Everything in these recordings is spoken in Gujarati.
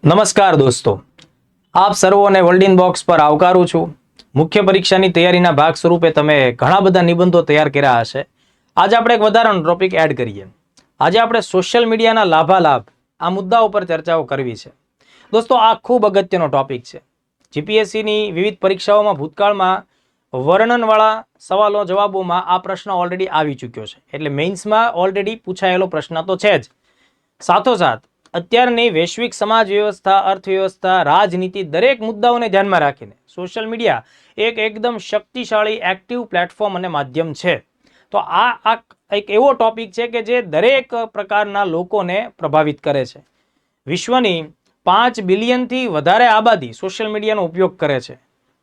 નમસ્કાર દોસ્તો, આપ સર્વોને વર્લ્ડ ઇન બોક્સ પર આવકારું છું। મુખ્ય પરીક્ષાની તૈયારીના ભાગ સ્વરૂપે તમે ઘણા બધા નિબંધો તૈયાર કર્યા હશે। આજે આપણે એક વધારાનો ટોપિક એડ કરીએ। આજે આપણે સોશિયલ મીડિયાના લાભાલાભ આ મુદ્દા ઉપર ચર્ચાઓ કરવી છે। દોસ્તો, આ ખૂબ અગત્યનો ટોપિક છે। જીપીએસસીની વિવિધ પરીક્ષાઓમાં ભૂતકાળમાં વર્ણનવાળા સવાલો જવાબોમાં આ પ્રશ્ન ઓલરેડી આવી ચૂક્યો છે, એટલે મેઇન્સમાં ઓલરેડી પૂછાયેલો પ્રશ્ન તો છે જ। સાથોસાથ અત્યારની વૈશ્વિક સમાજ વ્યવસ્થા, અર્થવ્યવસ્થા, રાજનીતિ દરેક મુદ્દાઓને ધ્યાનમાં રાખીને સોશિયલ મીડિયા એક એકદમ શક્તિશાળી એક્ટિવ પ્લેટફોર્મ અને માધ્યમ છે। તો આ એક એવો ટોપિક છે કે જે દરેક પ્રકારના લોકોને પ્રભાવિત કરે છે। વિશ્વની 5 બિલિયનથી વધારે આબાદી સોશિયલ મીડિયાનો ઉપયોગ કરે છે।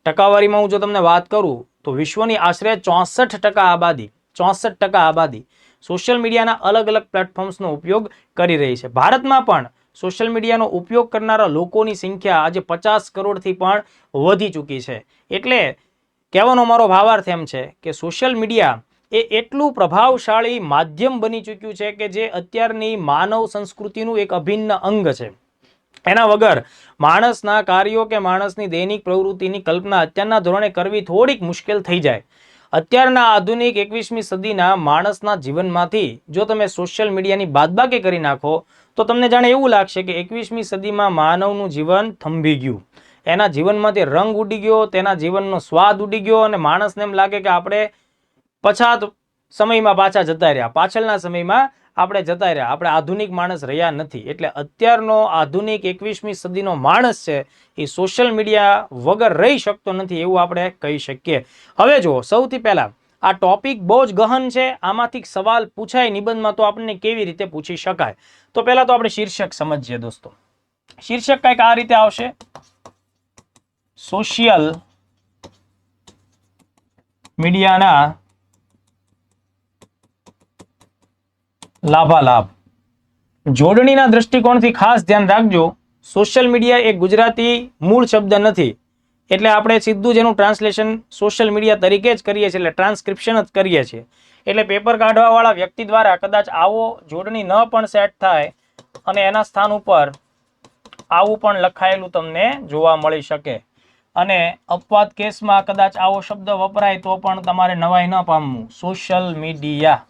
ટકાવારીમાં હું જો તમને વાત કરું તો વિશ્વની આશરે 64% આબાદી સોશિયલ મીડિયાના અલગ અલગ પ્લેટફોર્મ્સનો ઉપયોગ કરી રહી છે। ભારતમાં પણ સોશિયલ મીડિયાનો ઉપયોગ કરનારા લોકોની સંખ્યા આજે 50 કરોડથી પણ વધી ચૂકી છે। એટલે કહેવાનો મારો ભાવાર્થ એમ છે કે સોશિયલ મીડિયા એ એટલું પ્રભાવશાળી માધ્યમ બની ચૂક્યું છે કે જે અત્યારની માનવ સંસ્કૃતિનું એક અભિન્ન અંગ છે। એના વગર માણસના કાર્યો કે માણસની દૈનિક પ્રવૃત્તિની કલ્પના અત્યારના ધોરણે કરવી થોડીક મુશ્કેલ થઈ જાય। અત્યારના આધુનિક 21મી સદીના માણસના જીવનમાંથી જો તમે સોશિયલ મીડિયાની બાદબાકી કરી નાખો તો તમને જાણે એવું લાગશે કે 21મી સદીમાં માનવનું જીવન થંભી ગયું, એના જીવનમાંથી રંગ ઉડી ગયો, તેના જીવનનો સ્વાદ ઉડી ગયો અને માણસને એમ લાગે કે આપણે પછાત સમયમાં પાછા જતા રહ્યા, પાછળના સમયમાં આપણે જતા રહ્યા, આપણે આધુનિક માણસ રહ્યા નથી। એટલે અત્યારનો આધુનિક 21મી સદીનો માણસ છે એ સોશિયલ મીડિયા વગર રહી શકતો નથી એવું આપણે કહી શકીએ। હવે જો સૌથી પહેલા આ ટોપિક બહુ જ ગહન છે, આમાંથી સવાલ પૂછાય નિબંધમાં તો આપણને કેવી રીતે પૂછી શકાય। તો પહેલા તો આપણે શીર્ષક સમજીએ દોસ્તો। શીર્ષક કંઈક આ રીતે આવશે, સોશિયલ મીડિયાના લાભાલાભ। જોડણીના દૃષ્ટિકોણથી ખાસ ધ્યાન રાખજો, સોશિયલ મીડિયા એ ગુજરાતી મૂળ શબ્દ નથી, એટલે આપણે સીધું જ એનું ટ્રાન્સલેશન સોશિયલ મીડિયા તરીકે જ કરીએ છીએ, એટલે ટ્રાન્સક્રિપ્શન જ કરીએ છીએ। એટલે પેપર કાઢવાવાળા વ્યક્તિ દ્વારા કદાચ આવો જોડણી ન પણ સેટ થાય અને એના સ્થાન ઉપર આવું પણ લખાયેલું તમને જોવા મળી શકે અને અપવાદ કેસમાં કદાચ આવો શબ્દ વપરાય તો પણ તમારે નવાઈ ન પામવું, સોશિયલ મીડિયા।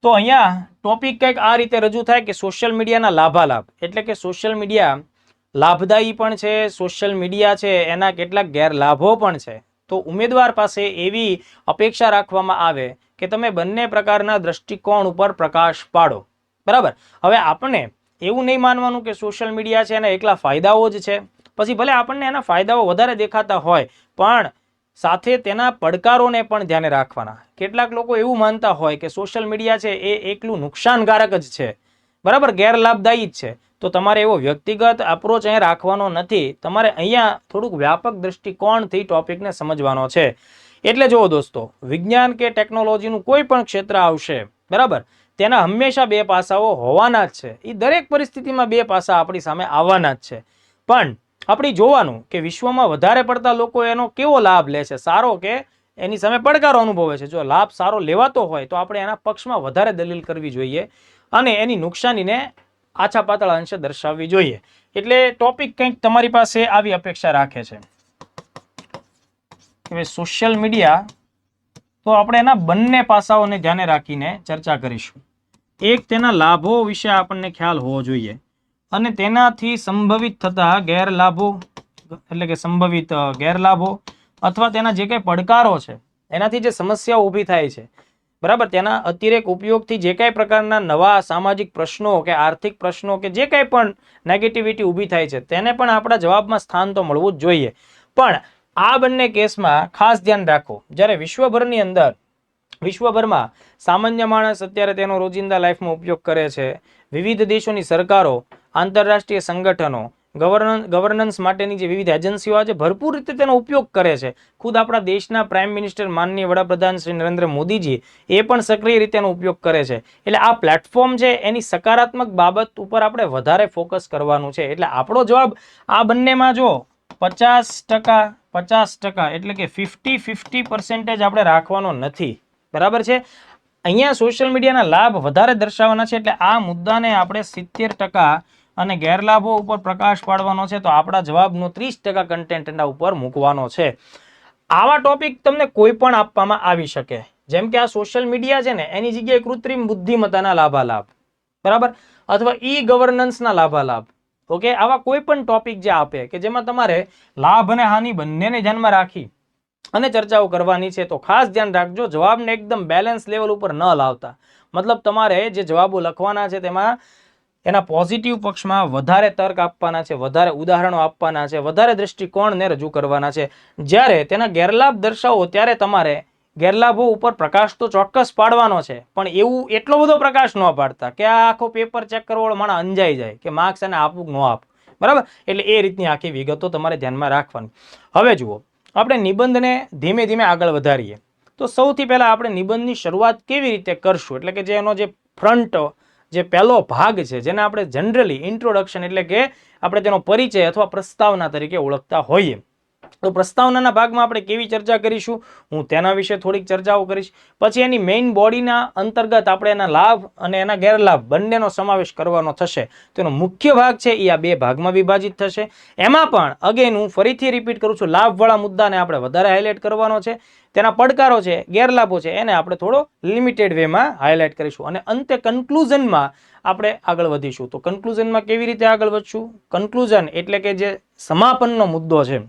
તો અહીંયા ટોપિક કંઈક આ રીતે રજૂ થાય કે સોશિયલ મીડિયાના લાભાલાભ, એટલે કે સોશિયલ મીડિયા લાભદાયી પણ છે, સોશિયલ મીડિયા છે એના કેટલાક ગેરલાભો પણ છે। તો ઉમેદવાર પાસે એવી અપેક્ષા રાખવામાં આવે કે તમે બંને પ્રકારના દૃષ્ટિકોણ ઉપર પ્રકાશ પાડો, બરાબર। હવે આપણે એવું નહીં માનવાનું કે સોશિયલ મીડિયા છે એના એકલા ફાયદાઓ જ છે, પછી ભલે આપણને એના ફાયદાઓ વધારે દેખાતા હોય પણ સાથે તેના પડકારોને પણ ધ્યાને રાખવાના। કેટલાક લોકો એવું માનતા હોય કે સોશિયલ મીડિયા છે એ એકલું નુકસાનકારક જ છે, બરાબર, ગેરલાભદાયી જ છે। તો તમારે એવો વ્યક્તિગત અપ્રોચ અહીંયા રાખવાનો નથી, તમારે અહીંયા થોડુંક વ્યાપક દૃષ્ટિકોણથી ટોપિકને સમજવાનો છે। એટલે જુઓ દોસ્તો, વિજ્ઞાન કે ટેકનોલોજીનું કોઈ પણ ક્ષેત્ર આવશે, બરાબર, તેના હંમેશા બે પાસાઓ હોવાના જ છે। એ દરેક પરિસ્થિતિમાં બે પાસા આપણી સામે આવવાના જ છે, પણ આપણે જોવાનું કે વિશ્વમાં વધારે પડતા લોકો એનો કેવો લાભ લે છે, સારો કે એની સામે પડકારો અનુભવે છે। જો લાભ સારો લેવાતો હોય તો આપણે એના પક્ષમાં વધારે દલીલ કરવી જોઈએ અને એની નુકસાનીને આછા પાતળા અંશે દર્શાવવી જોઈએ। એટલે ટોપિક કંઈક તમારી પાસે આવી અપેક્ષા રાખે છે કે સોશિયલ મીડિયા, તો આપણે એના બંને પાસાઓને ધ્યાને રાખીને ચર્ચા કરીશું। એક, તેના લાભો વિશે આપણને ખ્યાલ હોવો જોઈએ અને તેનાથી સંભવિત થતા ગેરલાભો, એટલે કે સંભવિત ગેરલાભો અથવા તેના જે કંઈ પડકારો છે, એનાથી જે સમસ્યાઓ ઊભી થાય છે, બરાબર, તેના અતિરેક ઉપયોગથી જે કંઈ પ્રકારના નવા સામાજિક પ્રશ્નો કે આર્થિક પ્રશ્નો કે જે કંઈ પણ નેગેટિવિટી ઊભી થાય છે તેને પણ આપણા જવાબમાં સ્થાન તો મળવું જ જોઈએ। પણ આ બંને કેસમાં ખાસ ધ્યાન રાખો, જ્યારે વિશ્વભરમાં સામાન્ય માણસ અત્યારે તેનો રોજિંદા લાઈફમાં ઉપયોગ કરે છે, વિવિધ દેશોની સરકારો, આંતરરાષ્ટ્રીય સંગઠનો, ગવર્નન્સ માટેની જે વિવિધ એજન્સીઓ આજે ભરપૂર રીતે તેનો ઉપયોગ કરે છે, ખુદ આપણા દેશના પ્રાઇમ મિનિસ્ટર માનનીય વડાપ્રધાન શ્રી નરેન્દ્ર મોદીજી એ પણ સક્રિય રીતે એનો ઉપયોગ કરે છે। એટલે આ પ્લેટફોર્મ છે એની સકારાત્મક બાબત ઉપર આપણે વધારે ફોકસ કરવાનું છે। એટલે આપણો જવાબ આ બંનેમાં જો 50% એટલે કે 50-50% આપણે રાખવાનો નથી, બરાબર છે। અહીંયા સોશિયલ મીડિયાના લાભ વધારે દર્શાવવાના છે, એટલે આ મુદ્દાને આપણે 70% અને ગેરલાભો ઉપર પ્રકાશ પાડવાનો છે, તો આપણા જવાબનો 30% કન્ટેન્ટ એના ઉપર મૂકવાનો છે. આવા ટોપિક તમને કોઈ પણ આપવામાં આવી શકે, જેમ કે આ સોશિયલ મીડિયા છે ને એની જગ્યાએ કૃત્રિમ બુદ્ધિમત્તાના લાભાલાભ, બરાબર, અથવા ઈ ગવર્નન્સના લાભાલાભ. ઓકે, આવા કોઈ પણ ટોપિક જે આપે કે જેમાં તમારે લાભ અને હાનિ બંનેને ધ્યાનમાં રાખી અને ચર્ચાઓ કરવાની છે, તો ખાસ ધ્યાન રાખજો જવાબને એકદમ બેલેન્સ લેવલ ઉપર ન લાવતા. મતલબ તમારે જે જવાબો લખવાના છે તેમાં એના પોઝિટિવ પક્ષમાં વધારે તર્ક આપવાના છે, વધારે ઉદાહરણો આપવાના છે, વધારે દ્રષ્ટિકોણને રજૂ કરવાના છે. જ્યારે તેના ગેરલાભ દર્શાવો ત્યારે તમારે ગેરલાભો ઉપર પ્રકાશ તો ચોક્કસ પાડવાનો છે, પણ એવું એટલો બધો પ્રકાશ ન પાડતા કે આ આખો પેપર ચેક કરવાવાળો માણસ અંજાઈ જાય કે માર્ક્સ એને આપવું ન આપવું, બરાબર. એટલે એ રીતની આખી વિગતો તમારે ધ્યાનમાં રાખવાની. હવે જુઓ, આપણે નિબંધને ધીમે ધીમે આગળ વધારીએ તો સૌથી પહેલા આપણે નિબંધની શરૂઆત કેવી રીતે કરશું, એટલે કે જે એનો જે ફ્રન્ટ જે પહેલો ભાગ છે જેને આપણે જનરલી ઇન્ટ્રોડક્શન એટલે કે આપણે તેનો પરિચય અથવા પ્રસ્તાવના તરીકે ઓળખતા હોઈએ, તો પ્રસ્તાવનાના ભાગમાં આપણે કેવી ચર્ચા કરીશું, હું તેના વિશે થોડીક ચર્ચાઓ કરીશ. પછી એની મેઇન બોડીના અંતર્ગત આપણે એના લાભ અને એના ગેરલાભ બંનેનો સમાવેશ કરવાનો થશે. તેનો મુખ્ય ભાગ છે એ આ બે ભાગમાં વિભાજિત થશે. એમાં પણ અગેન હું ફરીથી રિપીટ કરું છું, લાભવાળા મુદ્દાને આપણે વધારે હાઇલાઇટ કરવાનો છે, તેના પડકારો છે, ગેરલાભો છે, એને આપણે થોડો લિમિટેડ વેમાં હાઇલાઇટ કરીશું, અને અંતે કન્ક્લુઝનમાં આપણે આગળ વધીશું. તો કન્ક્લુઝનમાં કેવી રીતે આગળ વધશું? કન્ક્લુઝન એટલે કે જે સમાપનનો મુદ્દો છે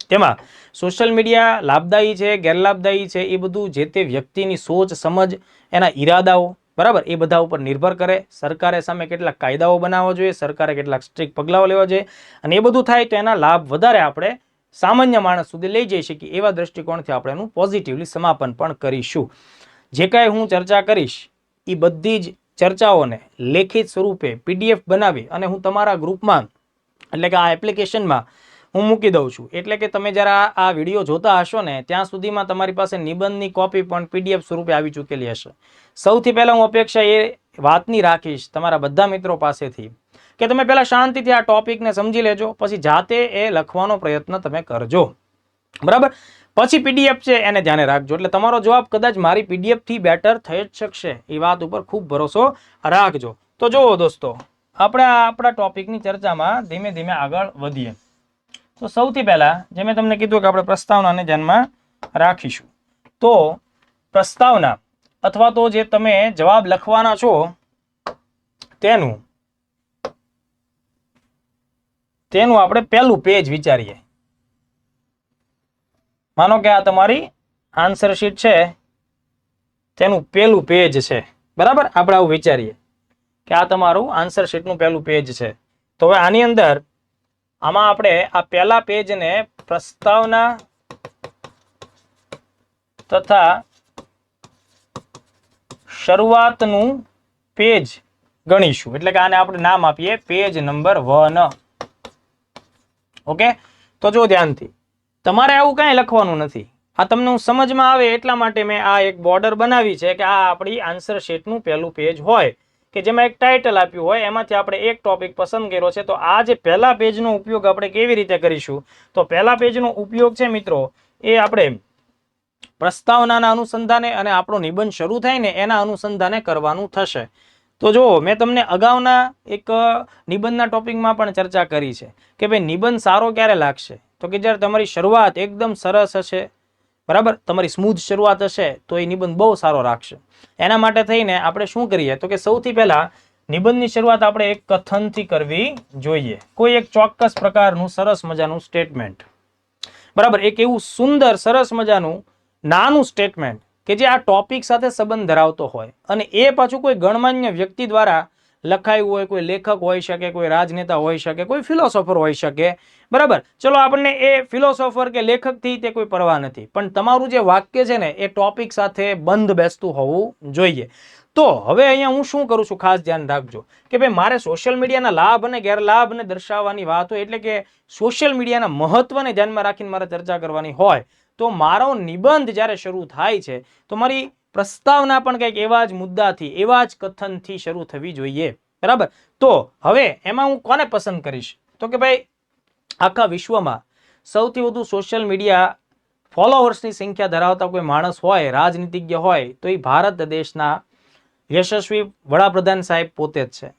તેમાં સોશિયલ મીડિયા લાભદાયી છે, ગેરલાભદાયી છે, એ બધું જે તે વ્યક્તિની સોચ સમજ, એના ઈરાદાઓ, બરાબર, એ બધા ઉપર નિર્ભર કરે. સરકારે સામે કેટલાક કાયદાઓ બનાવવા જોઈએ, સરકારે કેટલાક સ્ટ્રિક્ટ પગલાઓ લેવા જોઈએ, અને એ બધું થાય તો એના લાભ વધારે આપણે સામાન્ય માણસ સુધી લઈ જઈ શકીએ એવા દ્રષ્ટિકોણથી આપણે એનું પોઝિટિવલી સમાપન પણ કરીશું. જે કાંઈ હું ચર્ચા કરીશ એ બધી જ ચર્ચાઓને લેખિત સ્વરૂપે PDF બનાવી અને હું તમારા ગ્રુપમાં એટલે કે આ એપ્લિકેશનમાં હું મૂકી દઉં છું. એટલે કે તમે જ્યારે આ વિડીયો જોતા હશો ને ત્યાં સુધીમાં તમારી પાસે નિબંધની કોપી પણ PDF સ્વરૂપે આવી ચૂકેલી હશે. સૌથી પહેલા હું અપેક્ષા એ વાતની રાખીશ તમારા બધા મિત્રો પાસેથી કે તમે પહેલા શાંતિથી આ ટોપિકને સમજી લેજો, પછી જાતે એ લખવાનો પ્રયત્ન તમે કરજો, બરાબર. પછી PDF છે એને ધ્યાને રાખજો, એટલે તમારો જવાબ કદાચ મારી PDF થી બેટર થઈ જ શકશે, એ વાત ઉપર ખૂબ ભરોસો રાખજો. તો જુઓ દોસ્તો, આપણે આપણા ટોપિકની ચર્ચામાં ધીમે ધીમે આગળ વધીએ. તો સૌથી પહેલા જે મેં તમને કીધું કે આપણે પ્રસ્તાવનાને ધ્યાનમાં રાખીશું. તો પ્રસ્તાવના અથવા તો જે તમે જવાબ લખવાના છો તેનું આપણે પહેલું પેજ વિચારીએ. માનો કે આ તમારી આન્સર શીટ છે, તેનું પહેલું પેજ છે, બરાબર. આપણે આવું વિચારીએ કે આ તમારું આન્સર શીટનું પહેલું પેજ છે. તો હવે આની અંદર આમાં આપણે આ પહેલા પેજને પ્રસ્તાવના તથા શરૂઆતનું પેજ ગણીશું, એટલે કે આને આપણે નામ આપીએ પેજ નંબર 1. ઓકે, તો જો ધ્યાનથી, તમારે આવું કાંઈ લખવાનું નથી. આ તમને હું સમજમાં આવે એટલા માટે મેં આ એક બોર્ડર બનાવી છે કે આ આપણી આન્સર શીટનું પહેલું પેજ હોય કે જેમાં એક ટાઇટલ આપ્યું હોય, એમાંથી આપણે એક ટોપિક પસંદ કર્યો છે. તો આ જે પહેલા પેજનો ઉપયોગ આપણે કેવી રીતે કરીશું? તો પહેલા પેજનો ઉપયોગ છે મિત્રો એ આપણે પ્રસ્તાવનાના અનુસંધાને અને આપણો નિબંધ શરૂ થાય ને એના અનુસંધાને કરવાનું થશે. તો જો મેં તમને અગાઉના એક નિબંધના ટોપિકમાં પણ ચર્ચા કરી છે કે ભાઈ નિબંધ સારો ક્યારે લાગશે? તો કે જ્યારે તમારી શરૂઆત એકદમ સરસ હશે, બરાબર, તમારી સ્મૂથ શરૂઆત હશે તો એ નિબંધ બહુ સારો રાખશે. એના માટે થઈને આપણે શું કરીએ તો કે સૌથી પહેલા નિબંધની શરૂઆત આપણે એક કથનથી કરવી જોઈએ, કોઈ એક ચોક્કસ પ્રકારનું સરસ મજાનું સ્ટેટમેન્ટ, બરાબર, એક એવું સુંદર સરસ મજાનું નાનું સ્ટેટમેન્ટ કે જે આ ટોપિક સાથે સંબંધ ધરાવતો હોય, અને એ પાછું કોઈ ગણમાન્ય વ્યક્તિ દ્વારા લખાયું હોય, કોઈ લેખક હોઈ શકે, કોઈ રાજનેતા હોઈ શકે, કોઈ ફિલોસોફર હોઈ શકે, બરાબર. ચલો આપણને એ ફિલોસોફર કે લેખકથી તે કોઈ પરવા નથી, પણ તમારું જે વાક્ય છે ને એ ટોપિક સાથે બંધ બેસતું હોવું જોઈએ. તો હવે અહીંયા હું શું કરું છું, ખાસ ધ્યાન રાખજો કે ભાઈ મારે સોશિયલ મીડિયાના લાભ અને ગેરલાભને દર્શાવવાની વાત હોય, એટલે કે સોશિયલ મીડિયાના મહત્વને ધ્યાનમાં રાખીને મારે ચર્ચા કરવાની હોય, તો મારો નિબંધ જ્યારે શરૂ થાય છે તો મારી પ્રસ્તાવના પણ કંઈક એવા જ મુદ્દાથી, એવા જ કથનથી શરૂ થવી જોઈએ, બરાબર. તો હવે એમાં હું કોને પસંદ કરીશ? તો કે ભાઈ આખા વિશ્વમાં સૌથી વધુ સોશિયલ મીડિયા ફોલોવર્સની સંખ્યા ધરાવતા કોઈ માણસ હોય, રાજનીતિજ્ઞ હોય, તો એ ભારત દેશના યશસ્વી વડાપ્રધાન સાહેબ પોતે જ છે.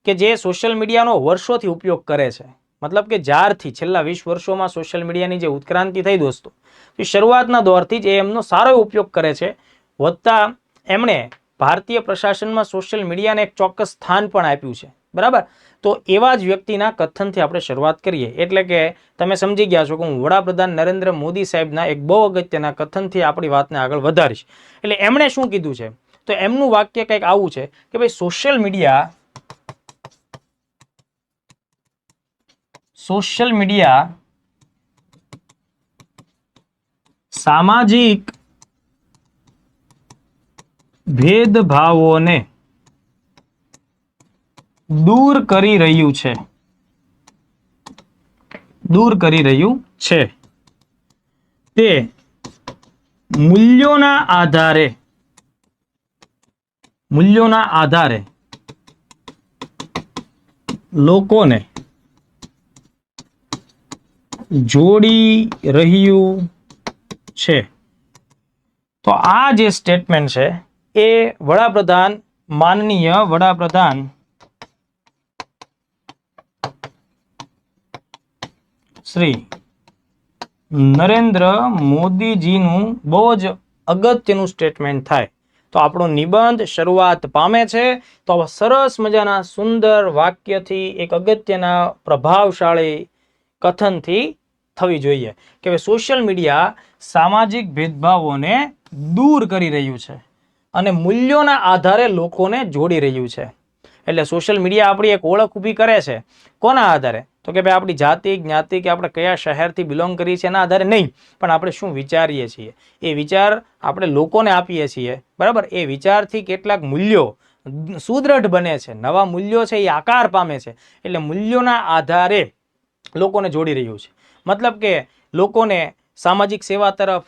કે જે સોશિયલ મીડિયાનો વર્ષોથી ઉપયોગ કરે છે, મતલબ કે જ્યારથી છેલ્લા 20 વર્ષોમાં સોશિયલ મીડિયાની જે ઉત્ક્રાંતિ થઈ દોસ્તો, એ શરૂઆતના દોરથી જ એમનો સારો ઉપયોગ કરે છે. વધતા એમણે ભારતીય પ્રશાસનમાં સોશિયલ મીડિયાને એક ચોક્કસ સ્થાન પણ આપ્યું છે. બરાબર, તો એવા જ વ્યક્તિના કથનથી આપણે શરૂઆત કરીએ. એટલે કે તમે સમજી ગયા છો કે હું વડાપ્રધાન નરેન્દ્ર મોદી સાહેબના એક બહુ અગત્યના કથનથી આપણી વાતને આગળ વધારીશ. એટલે એમણે શું કીધું છે, તો એમનું વાક્ય કંઈક આવું છે કે ભાઈ સોશિયલ મીડિયા સામાજિક ભેદભાવોને દૂર કરી રહ્યું છે. તે મૂલ્યોના આધારે લોકોને જોડી રહ્યું છે. તો આ જે સ્ટેટમેન્ટ છે એ માનનીય વડાપ્રધાન શ્રી નરેન્દ્ર મોદીજીનું બહુ જ અગત્યનું સ્ટેટમેન્ટ થાય. તો આપણો નિબંધ શરૂઆત પામે છે. તો આવા સરસ મજાના સુંદર વાક્યથી એક અગત્યના પ્રભાવશાળી કથનથી થવી જોઈએ કે સોશિયલ મીડિયા સામાજિક ભેદભાવોને દૂર કરી રહ્યું છે અને મૂલ્યોના આધારે લોકોને જોડી રહ્યું છે. એટલે સોશિયલ મીડિયા આપણી એક ઓળખ ઊભી કરે છે. કોના આધારે? તો કે ભાઈ આપણી જાતિ, જ્ઞાતિ કે આપણે કયા શહેરથી બિલોંગ કરીએ છીએ એના આધારે નહીં, પણ આપણે શું વિચારીએ છીએ એ વિચાર આપણે લોકોને આપીએ છીએ. બરાબર, એ વિચારથી કેટલાક મૂલ્યો સુદૃઢ બને છે, નવા મૂલ્યો છે એ આકાર પામે છે. એટલે મૂલ્યોના આધારે લોકોને જોડી રહ્યું છે. મતલબ કે લોકોને સામાજિક સેવા તરફ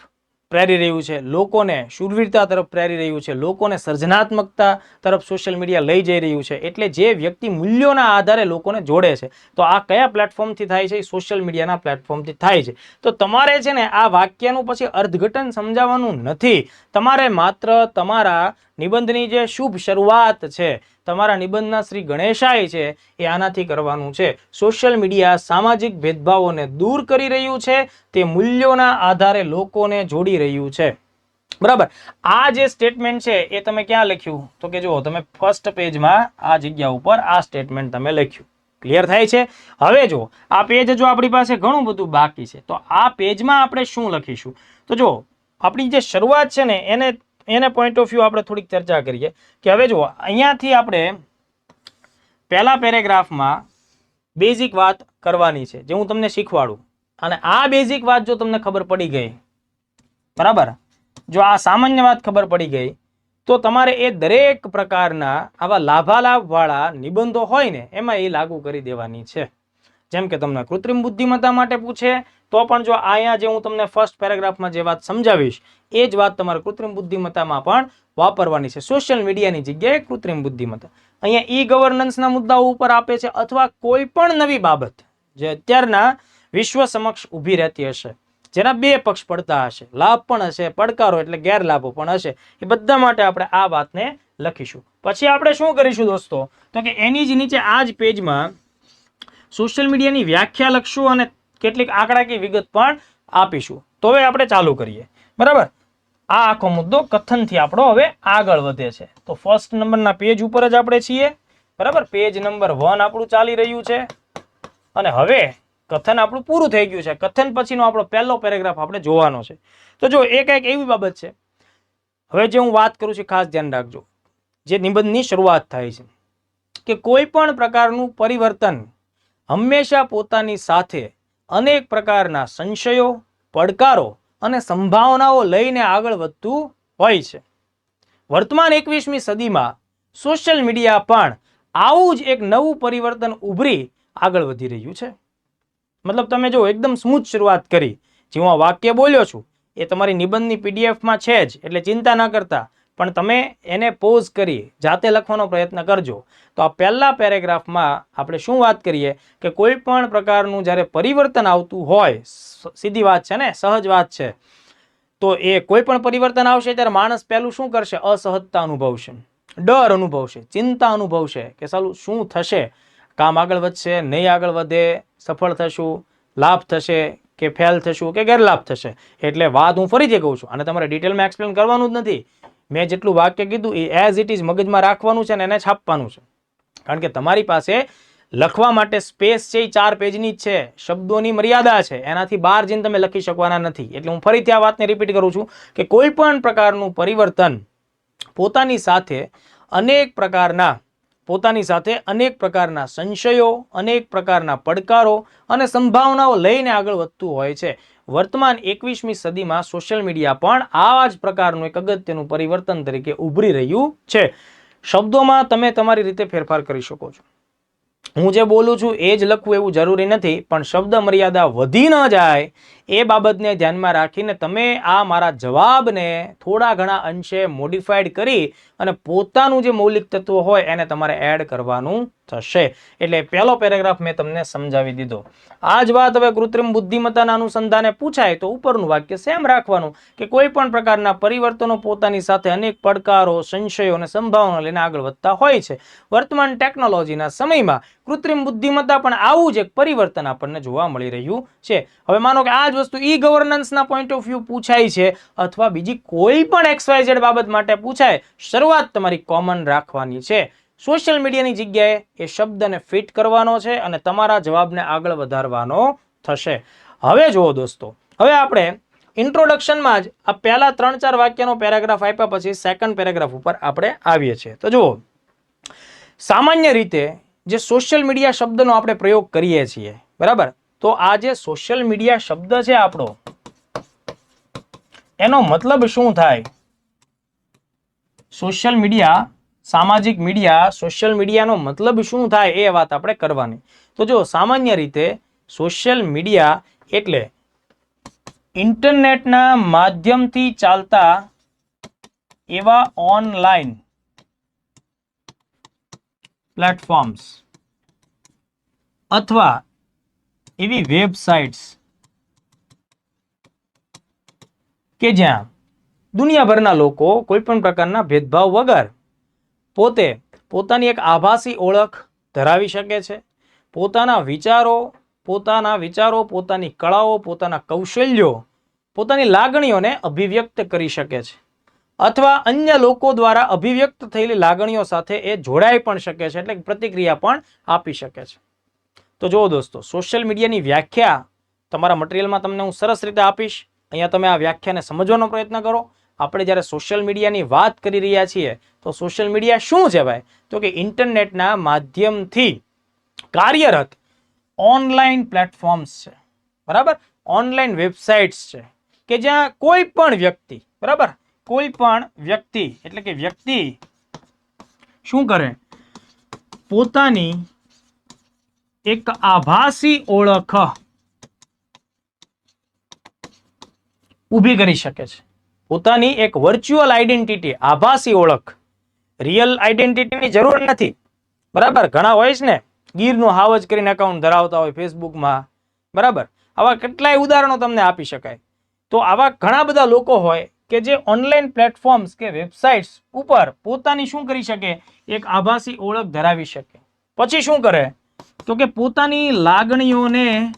પ્રેરી રહ્યું છે, લોકોને શૂરવીરતા તરફ પ્રેરી રહ્યું છે, લોકોને સર્જનાત્મકતા તરફ સોશિયલ મીડિયા લઈ જઈ રહ્યું છે. એટલે જે વ્યક્તિ મૂલ્યોના આધારે લોકોને જોડે છે, તો આ કયા પ્લેટફોર્મથી થાય છે? સોશિયલ મીડિયાના પ્લેટફોર્મથી થાય છે. તો તમારે છે ને આ વાક્યનું પછી અર્થઘટન સમજાવવાનું નથી. તમારે માત્ર તમારા નિબંધની જે શુભ શરૂઆત છે, તમારા નિબંધના શ્રી ગણેશાય છે, એ આનાથી કરવાનું છે. સોશિયલ મીડિયા સામાજિક ભેદભાવોને દૂર કરી રહ્યું છે, તે મૂલ્યોના આધારે લોકોને જોડી રહ્યું છે. બરાબર, આ જે સ્ટેટમેન્ટ છે એ તમે ક્યાં લખ્યું? તો કે જુઓ, તમે ફર્સ્ટ પેજમાં આ જગ્યા ઉપર આ સ્ટેટમેન્ટ તમે લખ્યું. ક્લિયર થાય છે? હવે જો આ પેજ જો આપણી પાસે ઘણું બધું બાકી છે, તો આ પેજમાં આપણે શું લખીશું? તો જો આપણી જે શરૂઆત છે ને એને પોઈન્ટ ઓફ વ્યૂ આપણે થોડીક ચર્ચા કરીએ કે હવે જો અહીંયાથી આપણે પહેલા પેરેગ્રાફમાં બેઝિક વાત કરવાની છે, જે હું તમને શીખવાડું. અને આ બેઝિક વાત જો તમને ખબર પડી ગઈ, બરાબર, જો આ સામાન્ય વાત ખબર પડી ગઈ, તો તમારે એ દરેક પ્રકારના આવા લાભાલાભ વાળા નિબંધો હોય ને એમાં એ લાગુ કરી દેવાની છે. જેમ કે તમને કૃત્રિમ બુદ્ધિમત્તા માટે પૂછે તો પણ જો અહીંયા જે હું તમને ફર્સ્ટ પેરેગ્રાફમાં જે વાત સમજાવીશ એ જ વાત તમારે કૃત્રિમ બુદ્ધિમત્તામાં પણ વાપરવાની છે. સોશિયલ મીડિયાની જગ્યાએ કૃત્રિમ બુદ્ધિમત્તા અહીંયા ઈ ગવર્નન્સના મુદ્દાઓ ઉપર આપે છે, અથવા કોઈ પણ નવી બાબત જે અત્યારના વિશ્વ સમક્ષ ઊભી રહેતી હશે, જેના બે પક્ષ પડતા હશે, લાભ પણ હશે, પડકારો એટલે ગેરલાભો પણ હશે, એ બધા માટે આપણે આ વાતને લખીશું. પછી આપણે શું કરીશું દોસ્તો? તો કે એની જ નીચે આ જ પેજમાં સોશિયલ મીડિયાની વ્યાખ્યા લખશું અને કેટલીક આંકડાકીય વિગત પણ આપીશું. તો હવે આપણે ચાલુ કરીએ. બરાબર, આ આખો મુદ્દો કથનથી આપણો હવે આગળ વધે છે. તો ફર્સ્ટ નંબરના પેજ ઉપર જ આપણે છીએ. બરાબર, પેજ નંબર 1 આપણું ચાલી રહ્યું છે અને હવે કથન આપણું પૂરું થઈ ગયું છે. કથન પછીનો આપણો પહેલો પેરેગ્રાફ આપણે જોવાનો છે. તો જો એક એવી બાબત છે, હવે જે હું વાત કરું છું ખાસ ધ્યાન રાખજો. જે નિબંધની શરૂઆત થાય છે કે કોઈ પણ પ્રકારનું પરિવર્તન હંમેશા પોતાની સાથે અનેક પ્રકારના સંશયો, પડકારો અને સંભાવનાઓ લઈને આગળ વધતું હોય છે. વર્તમાન 21મી સદીમાં સોશિયલ મીડિયા પણ આવું જ એક નવું પરિવર્તન ઉભરી આગળ વધી રહ્યું છે. મતલબ તમે જો એકદમ સ્મૂથ શરૂઆત કરી, જે હું આ વાક્ય બોલ્યો છું એ તમારી નિબંધની પીડીએફમાં છે જ, એટલે ચિંતા ના કરતા, પણ તમે એને પોઝ કરી જાતે લખવાનો પ્રયત્ન કરજો. તો આ પહેલા પેરેગ્રાફમાં આપણે શું વાત કરીએ કે કોઈ પણ પ્રકારનું જ્યારે પરિવર્તન આવતું હોય, સીધી વાત છે ને, સહજ વાત છે, તો એ કોઈ પણ પરિવર્તન આવશે ત્યારે માણસ પહેલું શું કરશે? અસહજતા અનુભવશે. ડર અનુભવશે, ચિંતા અનુભવશે કે સાલું શું થશે, કામ આગળ વધશે, નહીં આગળ વધે, સફળ થશું, લાભ થશે કે ફેલ થશું કે ગેરલાભ થશે. એટલે વાત હું ફરીથી કહું છું, અને તમારે ડિટેલમાં એક્સપ્લેન કરવાનું જ નથી. મેં જેટલું વાક્ય કીધું એ એઝ ઇટ ઇઝ મગજમાં રાખવાનું છે અને એને છાપવાનું છે. કારણ કે તમારી પાસે લખવા માટે સ્પેસ છે એ 4 પેજની જ છે, શબ્દોની મર્યાદા છે, એનાથી બહાર જઈને તમે લખી શકવાના નથી. એટલે હું ફરીથી આ વાતને રિપીટ કરું છું કે કોઈ પણ પ્રકારનું પરિવર્તન પોતાની સાથે અનેક પ્રકારના સંશયો, અનેક પ્રકારના પડકારો અને સંભાવનાઓ લઈને આગળ વધતું હોય છે. વર્તમાન 21મી સદીમાં સોશિયલ મીડિયા પણ આવા જ પ્રકારનું એક અગત્યનું પરિવર્તન તરીકે ઉભરી રહ્યું છે. શબ્દોમાં તમે તમારી રીતે ફેરફાર કરી શકો છો. હું જે બોલું છું એ જ લખવું એવું જરૂરી નથી, પણ શબ્દ મર્યાદા વધી ન જાય એ બાબતને ધ્યાનમાં રાખીને તમે આ મારા જવાબને થોડા ઘણા અંશે મોડિફાઈડ કરી અને પોતાનું જે મૌલિક તત્વ હોય એને તમારે એડ કરવાનું થશે. એટલે પહેલો પેરેગ્રાફ મેં તમને સમજાવી દીધો. આ જ વાત હવે કૃત્રિમ બુદ્ધિમત્તાના અનુસંધાને પૂછાય તો ઉપરનું વાક્ય સેમ રાખવાનું કે કોઈ પણ પ્રકારના પરિવર્તનો પોતાની સાથે અનેક પડકારો, સંશયો અને સંભાવના લઈને આગળ વધતા હોય છે. વર્તમાન ટેકનોલોજીના સમયમાં કૃત્રિમ બુદ્ધિમત્તા પણ આવું જ એક પરિવર્તન આપણને જોવા મળી રહ્યું છે. હવે માનો કે આ જ વસ્તુ ઈ ગવર્નન્સના પોઈન્ટ ઓફ વ્યૂ પૂછાય છે અથવા બીજી કોઈ પણ XYZ બાબત માટે પૂછાય, શરૂઆત તમારી કોમન રાખવાની છે. સોશિયલ મીડિયાની જગ્યાએ એ શબ્દને ફિટ કરવાનો છે અને તમારા જવાબને આગળ વધારવાનો થશે. હવે જુઓ દોસ્તો, હવે આપણે ઇન્ટ્રોડક્શનમાં જ આ પહેલા 3-4 વાક્યનો પેરેગ્રાફ આપ્યા પછી સેકન્ડ પેરેગ્રાફ ઉપર આપણે આવીએ છીએ. તો જુઓ, સામાન્ય રીતે જે સોશિયલ મીડિયા શબ્દનો આપણે પ્રયોગ કરીએ છીએ, બરાબર, તો આ જે સોશિયલ મીડિયા શબ્દ છે આપણો, એનો મતલબ શું થાય? સોશિયલ મીડિયા, સામાજિક મીડિયા, સોશિયલ મીડિયાનો મતલબ શું થાય એ વાત આપણે કરવાની. તો જો સામાન્ય રીતે સોશિયલ મીડિયા એટલે ઇન્ટરનેટના માધ્યમથી ચાલતા એવા ઓનલાઈન પ્લેટફોર્મ્સ અથવા એવી વેબસાઇટ્સ કે જ્યાં દુનિયાભરના લોકો કોઈ પણ પ્રકારના ભેદભાવ વગર પોતાની એક આભાસી ઓળખ ધરાવી શકે છે. પોતાના વિચારો, પોતાની કળાઓ, પોતાના કૌશલ્યો, પોતાની લાગણીઓને અભિવ્યક્ત કરી શકે છે અથવા અન્ય લોકો દ્વારા અભિવ્યક્ત થયેલી લાગણીઓ સાથે એ જોડાઈ પણ શકે છે, એટલે પ્રતિક્રિયા પણ આપી શકે છે. તો જુઓ દોસ્તો, સોશિયલ મીડિયાની વ્યાખ્યા તમારા મટીરિયલમાં તમને હું સરસ રીતે આપીશ. અહીંયા તમે આ વ્યાખ્યાને સમજવાનો પ્રયત્ન કરો. આપણે જ્યારે સોશિયલ મીડિયાની વાત કરી રહ્યા છીએ તો સોશિયલ મીડિયા શું છે ભાઈ? તો કે ઇન્ટરનેટના માધ્યમથી કાર્યરત ઓનલાઈન પ્લેટફોર્મ્સ છે, બરાબર, ઓનલાઈન વેબસાઇટ્સ છે કે જ્યાં કોઈ પણ વ્યક્તિ, બરાબર, કોઈ પણ વ્યક્તિ એટલે કે વ્યક્તિ શું કરે? પોતાની એક આભાસી ઓળખ ઊભી કરી શકે છે. પોતાની એક વર્ચ્યુઅલ આઈડેન્ટિટી, આભાસી ઓળખ, રિયલ આઈડેન્ટિટીની જરૂર નથી, બરાબર. ઘણા હોય છે ને, ગીરનું હાવજ કરીને એકાઉન્ટ ધરાવતા હોય ફેસબુકમાં, બરાબર. આવા કેટલાય ઉદાહરણો તમને આપી શકાય. તો આવા ઘણા બધા લોકો હોય કે જે ઓનલાઈન પ્લેટફોર્મ્સ કે વેબસાઇટ્સ ઉપર પોતાની શું કરી શકે? એક આભાસી ઓળખ ધરાવી શકે. પછી શું કરે? તો કે પોતાની લાગણીઓને,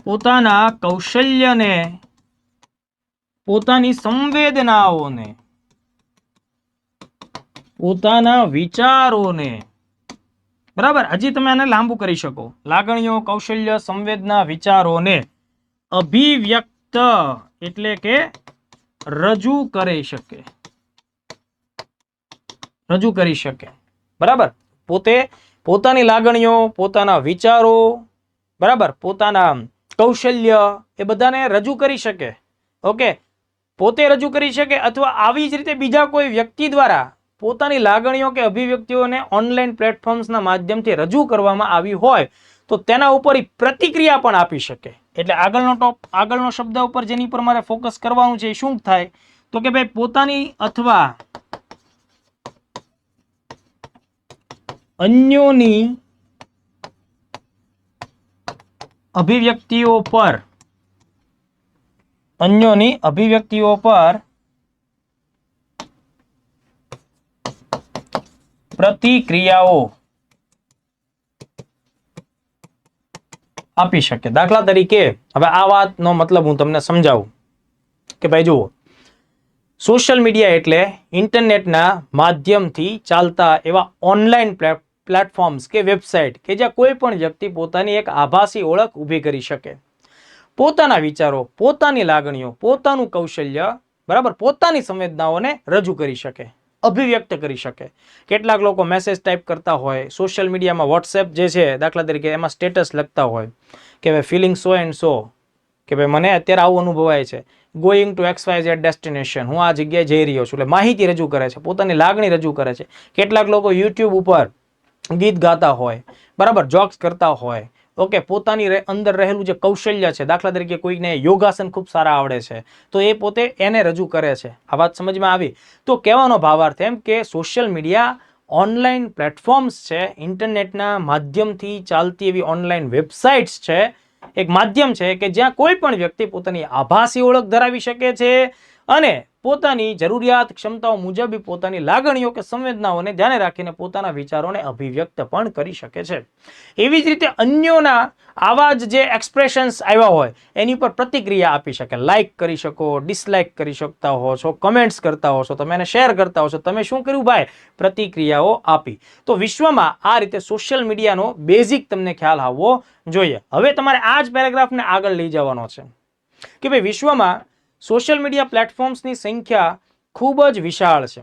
પોતાના કૌશલ્યને, પોતાની સંવેદનાઓને, પોતાના વિચારોને, બરાબર, હજી તમે આને લાંબુ કરી શકો. લાગણીઓ, કૌશલ્ય, સંવેદના, વિચારોને અભિવ્યક્ત એટલે કે રજૂ કરી શકે, બરાબર. પોતાની લાગણીઓ, પોતાના વિચારો, બરાબર, પોતાના કૌશલ્ય એ બધાને રજૂ કરી શકે. ઓકે, પોતે રજૂ કરી શકે અથવા આવી જ રીતે બીજા કોઈ વ્યક્તિ દ્વારા પોતાની લાગણીઓ કે અભિવ્યક્તિઓને ઓનલાઈન પ્લેટફોર્મ્સના માધ્યમથી રજૂ કરવામાં આવી હોય તો તેના ઉપર પ્રતિક્રિયા પણ આપી શકે. એટલે આગળનો શબ્દ ઉપર જેની પર મારે ફોકસ કરવાનું છે એ શું થાય? તો કે ભાઈ પોતાની અથવા અન્યોની અભિવ્યક્તિઓ પર પ્રતિક્રિયાઓ આપી શકે. દાખલા તરીકે હવે આ વાતનો મતલબ હું તમને સમજાવું કે ભાઈ જુઓ, સોશિયલ મીડિયા એટલે ઇન્ટરનેટના માધ્યમથી ચાલતા એવા ઓનલાઈન પ્લેટફોર્મ્સ કે વેબસાઇટ કે જ્યાં કોઈ પણ વ્યક્તિ પોતાની એક આભાસી ઓળખ ઊભી કરી શકે, પોતાના વિચારો, પોતાની લાગણીઓ, પોતાનું કૌશલ્ય, બરાબર, પોતાની સંવેદનાઓને રજૂ કરી શકે, અભિવ્યક્ત કરી શકે. કેટલાક લોકો મેસેજ ટાઈપ કરતા હોય, સોશિયલ મીડિયામાં વોટ્સએપ જે છે દાખલા તરીકે એમાં સ્ટેટસ લખતા હોય કે ભાઈ ફિલિંગ સો એન્ડ સો, કે ભાઈ મને અત્યારે આવું અનુભવાય છે, ગોઈંગ ટુ XYZ ડેસ્ટિનેશન, હું આ જગ્યાએ જઈ રહ્યો છું, એટલે માહિતી રજૂ કરે છે, પોતાની લાગણી રજૂ કરે છે. કેટલાક લોકો યુટ્યુબ ઉપર ગીત ગાતા હોય, બરાબર, જોક્સ કરતા હોય, ઓકે, પોતાની અંદર રહેલું જે કૌશલ્ય છે, દાખલા તરીકે કોઈને યોગાસન ખૂબ સારા આવડે છે તો એ પોતે એને રજૂ કરે છે. આ વાત સમજમાં આવી? તો કહેવાનો ભાવાર્થ એમ કે સોશિયલ મીડિયા ઓનલાઈન પ્લેટફોર્મ્સ છે, ઇન્ટરનેટના માધ્યમથી ચાલતી એવી ઓનલાઈન વેબસાઇટ્સ છે, એક માધ્યમ છે કે જ્યાં કોઈ પણ વ્યક્તિ પોતાની આભાસી ઓળખ ધરાવી શકે છે અને પોતાની જરૂરિયાત ક્ષમતાઓ મુજબ પોતાની લાગણીઓ કે સંવેદનાઓને ધ્યાને રાખીને પોતાના વિચારોને અભિવ્યક્ત પણ કરી શકે છે. એવી જ રીતે અન્યોના આવા જ જે એક્સપ્રેશન્સ આવ્યા હોય એની પર પ્રતિક્રિયા આપી શકે, લાઇક કરી શકો, ડિસલાઇક કરી શકતા હો છો, કમેન્ટ્સ કરતા હો છો, તમે એને શેર કરતા હો છો, તમે શું કર્યું ભાઈ? પ્રતિક્રિયાઓ આપી. તો વિશ્વમાં આ રીતે સોશિયલ મીડિયાનો બેઝિક તમને ખ્યાલ આવવો જોઈએ. હવે તમારે આ જ પેરેગ્રાફને આગળ લઈ જવાનો છે કે ભાઈ વિશ્વમાં સોશિયલ મીડિયા પ્લેટફોર્મ્સની સંખ્યા ખૂબ જ વિશાળ છે.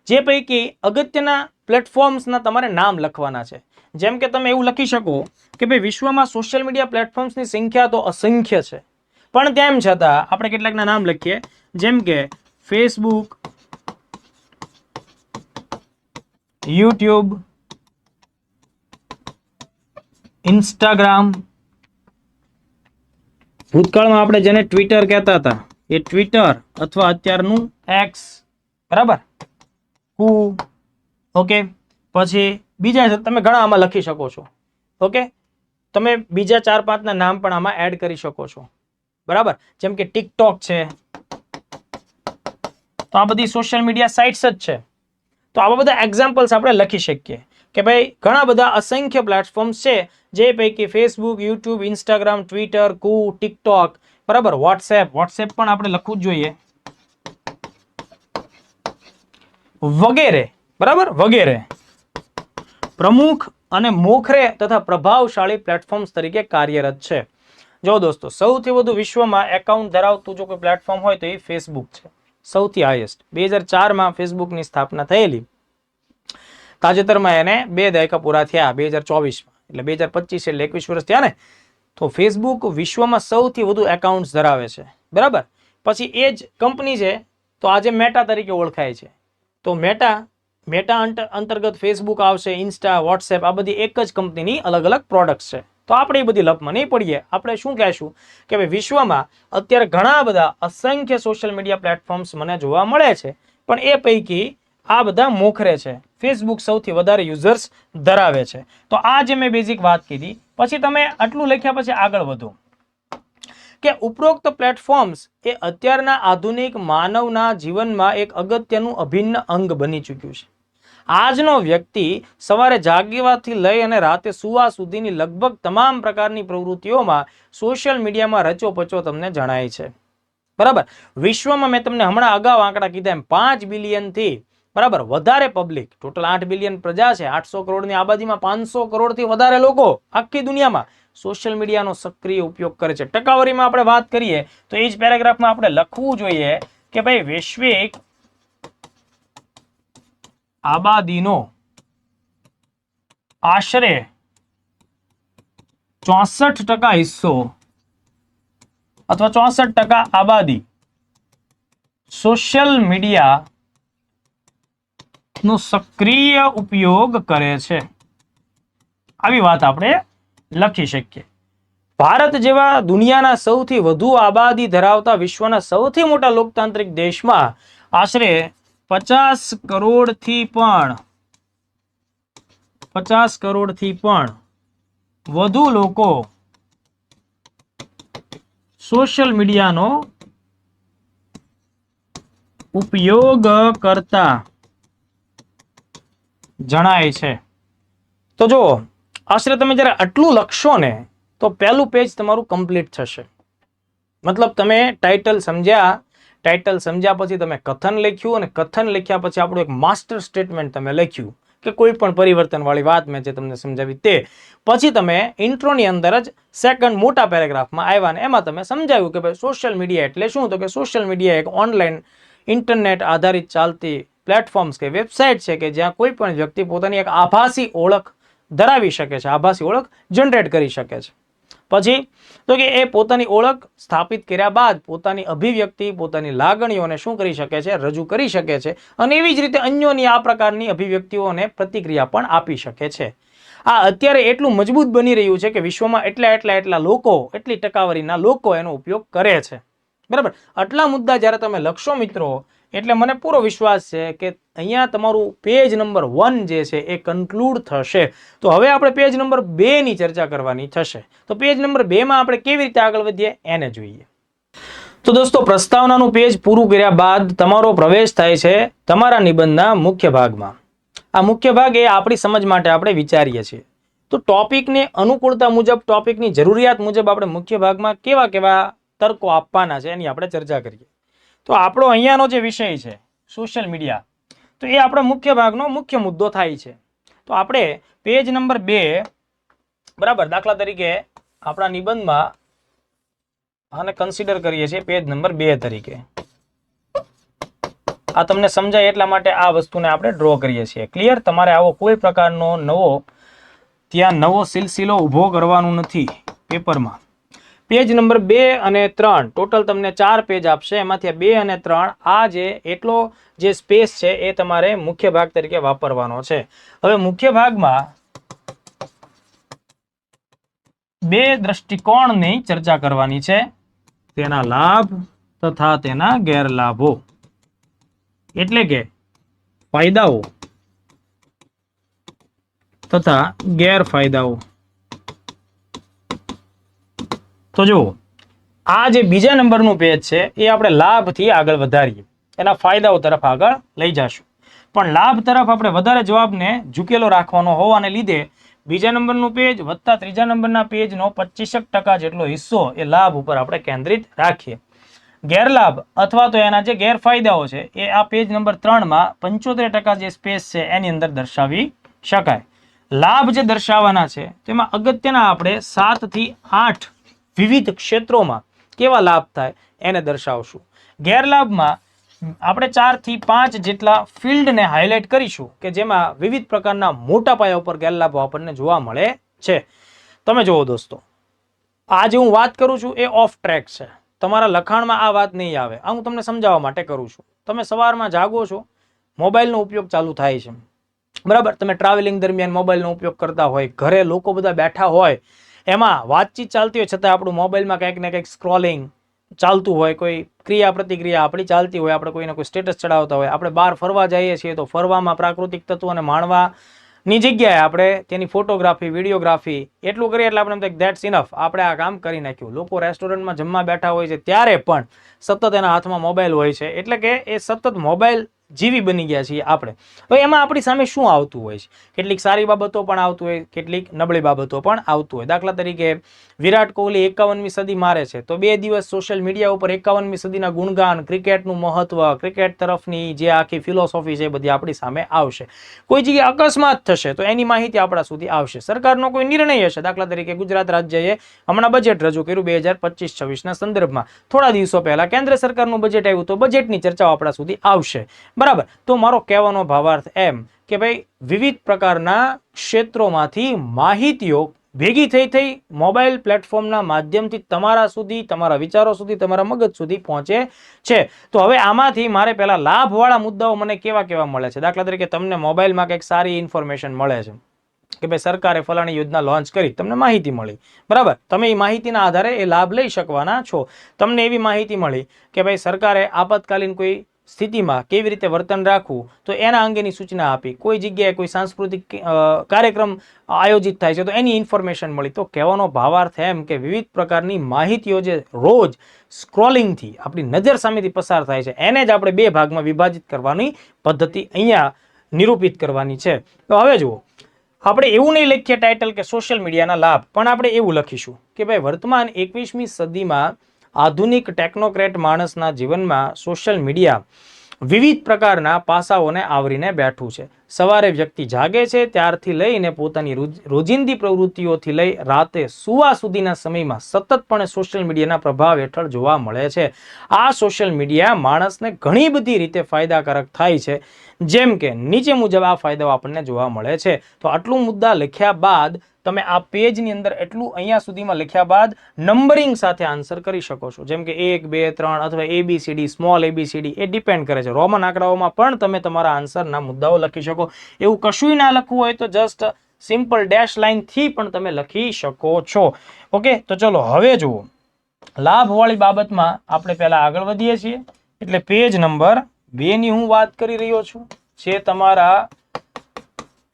જે પૈકી અગત્યના પ્લેટફોર્મ્સના તમારે નામ લખવાના છે. જેમ કે તમે એવું લખી શકો કે ભાઈ વિશ્વમાં સોશિયલ મીડિયા પ્લેટફોર્મ્સની સંખ્યા તો અસંખ્ય છે, પણ તેમ છતાં આપણે કેટલાકના નામ લખીએ, જેમ કે ફેસબુક, યુટ્યુબ, ઇન્સ્ટાગ્રામ, ભૂતકાળમાં આપણે જેને ટ્વિટર કહેતા હતા એ ટ્વિટર અથવા અત્યારનું એક્સ, બરાબર, કુ, ઓકે, પછી બીજા તમે ઘણા આમાં લખી શકો છો, ઓકે, તમે બીજા 4-5ના નામ પણ આમાં એડ કરી શકો છો, બરાબર, જેમ કે ટિકટોક છે. તો આ બધી સોશિયલ મીડિયા સાઇટ્સ જ છે. તો આવા બધા એક્ઝામ્પલ્સ આપણે લખી શકીએ કે ભાઈ ઘણા બધા અસંખ્ય પ્લેટફોર્મ્સ છે, જે પૈકી ફેસબુક, યુટ્યુબ, ઇન્સ્ટાગ્રામ, ટ્વિટર, કુ, ટિકટોક, બરાબર, વોટ્સએપ પણ આપણે લખવું જ જોઈએ, વગેરે, બરાબર, વગેરે પ્રમુખ અને મોખરે તથા પ્રભાવશાળી પ્લેટફોર્મ્સ તરીકે કાર્યરત છે. જો દોસ્તો, સૌથી વધુ વિશ્વમાં એકાઉન્ટ ધરાવતું જો કોઈ પ્લેટફોર્મ હોય તો એ ફેસબુક છે, સૌથી હાઈએસ્ટ. 2004માં ફેસબુકની સ્થાપના થયેલી, તાજેતરમાં એને 2 દાયકા પૂરા થયા 2024માં, એટલે 2025 એટલે 21 વર્ષ થયા ને. તો ફેસબુક વિશ્વમાં સૌથી વધુ એકાઉન્ટ્સ ધરાવે છે, બરાબર. પછી એ જ કંપની છે તો આજે મેટા તરીકે ઓળખાય છે. તો મેટા અંતર્ગત ફેસબુક આવશે, ઇન્સ્ટા, વોટ્સએપ, આ બધી એક જ કંપનીની અલગ અલગ પ્રોડક્ટ્સ છે. તો આપણે એ બધી લપમાં નહીં પડીએ. આપણે શું કહેશું કે ભાઈ વિશ્વમાં અત્યારે ઘણા બધા અસંખ્ય સોશિયલ મીડિયા પ્લેટફોર્મ્સ મને જોવા મળે છે, પણ એ પૈકી આ બધા મોખરે છે. ફેસબુક સૌથી વધારે યુઝર્સ ધરાવે છે. તો આ જે મેં બેઝિક વાત કીધી, પછી તમે આટલું લખ્યા પછી આગળ વધો કે ઉપરોક્ત પ્લેટફોર્મ્સ એ અત્યારના આધુનિક માનવના જીવનમાં એક અગત્યનું અભિન્ન અંગ બની ચૂક્યું છે. આજનો વ્યક્તિ સવારે જાગવાથી લઈ અને રાતે સુવા સુધીની લગભગ તમામ પ્રકારની પ્રવૃત્તિઓમાં સોશિયલ મીડિયામાં રચોપચો તમને જણાય છે, બરાબર. વિશ્વમાં મેં તમને હમણાં અગાઉ આંકડા કીધા એમ 5 બિલિયનથી બરાબર વધારે પબ્લિક, ટોટલ 8 બિલિયન પ્રજા છે, 800 કરોડની આબાદીમાં 500 કરોડથી વધારે લોકો આખી દુનિયામાં સોશિયલ મીડિયાનો સક્રિય ઉપયોગ કરે છે. ટકાવારીમાં આપણે વાત કરીએ તો એ જ પેરેગ્રાફમાં આપણે લખવું જોઈએ કે ભાઈ વૈશ્વિક આબાદીનો આશરે 64% હિસ્સો અથવા 64% આબાદી સોશિયલ મીડિયા નો સક્રિય ઉપયોગ કરે છે. આવી વાત આપણે લખી શકીએ. ભારત જેવા દુનિયાના સૌથી વધુ આબાદી ધરાવતા વિશ્વના સૌથી મોટા લોકતાંત્રિક દેશમાં આશરે 50 કરોડથી પણ વધુ લોકો સોશિયલ મીડિયાનો ઉપયોગ કરતા જણાય છે. તો જો આશરે તમે જ્યારે આટલું લખશો ને તો પહેલું પેજ તમારું કમ્પ્લીટ થશે. મતલબ તમે ટાઇટલ સમજ્યા પછી તમે કથન લખ્યું અને કથન લખ્યા પછી આપણું એક માસ્ટર સ્ટેટમેન્ટ તમે લખ્યું કે કોઈ પણ પરિવર્તનવાળી વાત મેં જે તમને સમજાવી તે પછી તમે ઇન્ટ્રોની અંદર જ સેકન્ડ મોટા પેરેગ્રાફમાં આવ્યા ને એમાં તમે સમજાવ્યું કે ભાઈ સોશિયલ મીડિયા એટલે શું. તો કે સોશિયલ મીડિયા એક ઓનલાઈન ઇન્ટરનેટ આધારિત ચાલતી પ્લેટફોર્મ્સ કે વેબસાઇટ છે કે જ્યાં કોઈ પણ વ્યક્તિ પોતાની એક આભાસી ઓળખ ધરાવી શકે છે, આભાસી ઓળખ જનરેટ કરી શકે છે. પછી તો કે એ પોતાની ઓળખ સ્થાપિત કર્યા બાદ પોતાની અભિવ્યક્તિ, પોતાની લાગણીઓને શું કરી શકે છે, રજૂ કરી શકે છે અને એવી જ રીતે અન્યોની આ પ્રકારની અભિવ્યક્તિઓને પ્રતિક્રિયા પણ આપી શકે છે. આ અત્યારે એટલું મજબૂત બની રહ્યું છે કે વિશ્વમાં એટલા લોકો, એટલી ટકાવારીના લોકો એનો ઉપયોગ કરે છે. બરાબર. આટલા મુદ્દા જ્યારે તમે લખશો મિત્રો એટલે મને પૂરો વિશ્વાસ છે કે અહીંયા તમારું પેજ નંબર 1 જે છે એ કન્ક્લુડ થશે. તો હવે આપણે પેજ નંબર 2 ની ચર્ચા કરવાની થશે. તો પેજ નંબર 2 માં આપણે કેવી રીતે આગળ વધીએ એને જોઈએ. તો દોસ્તો પ્રસ્તાવનાનું પેજ પૂરું કર્યા બાદ તમારો પ્રવેશ થાય છે તમારા નિબંધના મુખ્ય ભાગમાં. આ મુખ્ય ભાગ એ આપણી સમજ માટે આપણે વિચારીએ છીએ. તો ટોપિકની અનુકૂળતા મુજબ, ટોપિકની જરૂરિયાત મુજબ આપણે મુખ્ય ભાગમાં કેવા કેવા તર્કો આપવાના છે એની આપણે ચર્ચા કરીએ. તો આપણો અહીંયાનો જે વિષય છે સોશિયલ મીડિયા, તો એ આપણા મુખ્ય ભાગનો મુખ્ય મુદ્દો થાય છે. તો આપણે પેજ નંબર 2 બરાબર, દાખલા તરીકે આપણા નિબંધમાં આને કન્સિડર કરીએ છીએ પેજ નંબર 2 તરીકે. આ તમને સમજાય એટલા માટે આ વસ્તુને આપણે ડ્રો કરીએ છીએ. ક્લિયર? તમારે આવો કોઈ પ્રકારનો નવો સિલસિલો ઊભો કરવાનું નથી પેપરમાં. પેજ નંબર 2 અને 3 ટોટલ તમને 4 પેજ આપશે. એમાંથી 2 અને 3 આ એટલો જે સ્પેસ છે એ તમારે મુખ્ય ભાગ તરીકે વાપરવાનો છે. હવે મુખ્ય ભાગમાં 2 દ્રષ્ટિકોણની ચર્ચા કરવાની છે, તેના લાભ તથા તેના ગેરલાભો, એટલે કે ફાયદાઓ તથા ગેરફાયદાઓ. તો જુઓ, આ જે બીજા નંબરનું પેજ છે એ આપણે લાભથી આગળ વધારીએ, એના ફાયદાઓ તરફ આગળ લઈ જશું. પણ લાભ તરફ આપણે વધારે જવાબને ઝૂકેલો રાખવાનો હોવાને લીધે બીજા નંબરનું પેજ વત્તા ત્રીજા નંબરના પેજનો 25% જેટલો હિસ્સો એ લાભ ઉપર આપણે કેન્દ્રિત રાખીએ. ગેરલાભ અથવા તો એના જે ગેરફાયદાઓ છે એ આ પેજ નંબર 3 માં 75% જે સ્પેસ છે એની અંદર દર્શાવી શકાય. લાભ જે દર્શાવવાના છે તેમાં અગત્યના આપણે 7 થી 8 વિવિધ ક્ષેત્રોમાં કેવા લાભ થાય એને દર્શાવશું. ગેરલાભમાં આપણે 4 થી 5 જેટલા ફિલ્ડને હાઇલાઇટ કરીશું કે જેમાં વિવિધ પ્રકારના મોટા પાયા ઉપર ગેરલાભો આપણને જોવા મળે છે. તમે જુઓ દોસ્તો, આ જે હું વાત કરું છું એ ઓફ ટ્રેક છે. તમારા લખાણમાં આ વાત નહીં આવે. આ હું તમને સમજાવવા માટે કરું છું. તમે સવારમાં જાગો છો, મોબાઈલનો ઉપયોગ ચાલુ થાય છે, બરાબર. તમે ટ્રાવેલિંગ દરમિયાન મોબાઈલનો ઉપયોગ કરતા હોય, ઘરે લોકો બધા બેઠા હોય, એમાં વાતચીત ચાલતી હોય છતાં આપણું મોબાઈલમાં કંઈક ને કંઈક સ્ક્રોલિંગ ચાલતું હોય, કોઈ ક્રિયા પ્રતિક્રિયા આપણી ચાલતી હોય, આપણે કોઈને કોઈ સ્ટેટસ ચડાવતા હોય, આપણે બહાર ફરવા જઈએ છીએ તો ફરવામાં પ્રાકૃતિક તત્વોને માણવાની જગ્યાએ આપણે તેની ફોટોગ્રાફી, વિડીયોગ્રાફી એટલું કરીએ એટલે આપણે એમ થાય ધેટ્સ ઇનફ, આપણે આ કામ કરી નાખ્યું. લોકો રેસ્ટોરન્ટમાં જમવા બેઠા હોય છે ત્યારે પણ સતત એના હાથમાં મોબાઈલ હોય છે, એટલે કે એ સતત મોબાઈલ જીવી બની ગયા છીએ આપણે. હવે એમાં આપણી સામે શું આવતું હોય છે? કેટલીક સારી બાબતો પણ આવતું હોય, કેટલીક નબળી બાબતો પણ આવતું હોય. દાખલા તરીકે વિરાટ કોહલી 51મી સદી મારે છે તો 2 દિવસ સોશિયલ મીડિયા ઉપર 51મી સદીના ગુણગાન, ક્રિકેટનું મહત્વ, ક્રિકેટ તરફની જે આખી ફિલોસોફી છે એ બધી આપણી સામે આવશે. કોઈ જગ્યાએ અકસ્માત થશે તો એની માહિતી આપણા સુધી આવશે. સરકારનો કોઈ નિર્ણય હશે, દાખલા તરીકે ગુજરાત રાજ્યએ હમણાં બજેટ રજૂ કર્યું 2025-26ના સંદર્ભમાં, થોડા દિવસો પહેલા કેન્દ્ર સરકારનું બજેટ આવ્યું તો બજેટની ચર્ચાઓ આપણા સુધી આવશે, બરાબર. તો મારો કહેવાનો ભાવાર્થ એમ કે ભાઈ વિવિધ પ્રકારના ક્ષેત્રોમાંથી માહિતીઓ ભેગી થઈ મોબાઈલ પ્લેટફોર્મના માધ્યમથી તમારા સુધી, તમારા વિચારો સુધી, તમારા મગજ સુધી પહોંચે છે. તો હવે આમાંથી મારે પહેલા લાભવાળા મુદ્દાઓ મને કેવા મળે છે. દાખલા તરીકે તમને મોબાઈલમાં કંઈક સારી ઇન્ફોર્મેશન મળે છે કે ભાઈ સરકારે ફલાણી યોજના લોન્ચ કરી, તમને માહિતી મળી, બરાબર. તમે એ માહિતીના આધારે એ લાભ લઈ શકવાના છો. તમને એવી માહિતી મળી કે ભાઈ સરકારે આપાતકાલીન કોઈ સ્થિતિમાં કેવી રીતે વર્તન રાખવું તો એના અંગેની સૂચના આપી. કોઈ જગ્યાએ કોઈ સાંસ્કૃતિક કાર્યક્રમ આયોજિત થાય છે તો એની ઇન્ફોર્મેશન મળી. તો કહેવાનો ભાવાર્થ એમ કે વિવિધ પ્રકારની માહિતીઓ જે રોજ સ્ક્રોલિંગથી આપણી નજર સામેથી પસાર થાય છે એને જ આપણે 2 ભાગમાં વિભાજિત કરવાની પદ્ધતિ અહીંયા નિરૂપિત કરવાની છે. તો હવે જુઓ, આપણે એવું નહીં લખીએ ટાઇટલ કે સોશિયલ મીડિયાના લાભ, પણ આપણે એવું લખીશું કે ભાઈ વર્તમાન 21મી સદીમાં આધુનિક ટેકનોક્રેટ માણસના જીવનમાં સોશિયલ મીડિયા વિવિધ પ્રકારના પાસાઓને આવરીને બેઠું છે. સવારે વ્યક્તિ જાગે છે ત્યારથી લઈને પોતાની રોજિંદી પ્રવૃત્તિઓથી લઈ રાતે સુવા સુધીના સમયમાં સતતપણે સોશિયલ મીડિયાના પ્રભાવ હેઠળ જોવા મળે છે. આ સોશિયલ મીડિયા માણસને ઘણી બધી રીતે ફાયદાકારક થાય છે, જેમ કે નીચે મુજબ આ ફાયદાઓ આપણને જોવા મળે છે. તો આટલું મુદ્દા લખ્યા બાદ તમે આ પેજની અંદર એટલું અહીંયા સુધીમાં લખ્યા બાદ નંબરિંગ સાથે આન્સર કરી શકો છો, જેમ કે 1 2 3 અથવા ABCD સ્મોલ ABCD, એ ડિપેન્ડ કરે છે. રોમન આંકડાઓમાં પણ તમે તમારા આન્સરના મુદ્દાઓ લખી શકો. એવું કશું ના લખવું હોય તો જસ્ટ સિમ્પલ ડેશ લાઇન થી પણ તમે લખી શકો છો. ઓકે, તો ચલો હવે જુઓ, લાભવાળી બાબતમાં આપણે પહેલા આગળ વધીએ છીએ. એટલે પેજ નંબર 2 ની હું વાત કરી રહ્યો છું, જે તમારા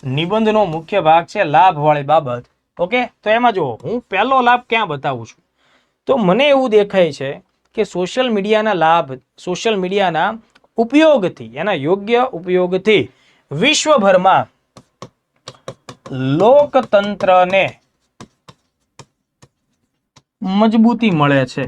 નિબંધનો મુખ્ય ભાગ છે, લાભવાળી બાબત. ઓકે, તો એમાં જુઓ, હું પહેલો લાભ ક્યાં બતાવું છું, તો મને એવું દેખાય છે કે સોશિયલ મીડિયાના લાભ, સોશિયલ મીડિયાના ઉપયોગથી, એના યોગ્ય ઉપયોગથી વિશ્વભરમાં લોકતંત્રને મજબૂતી મળે છે.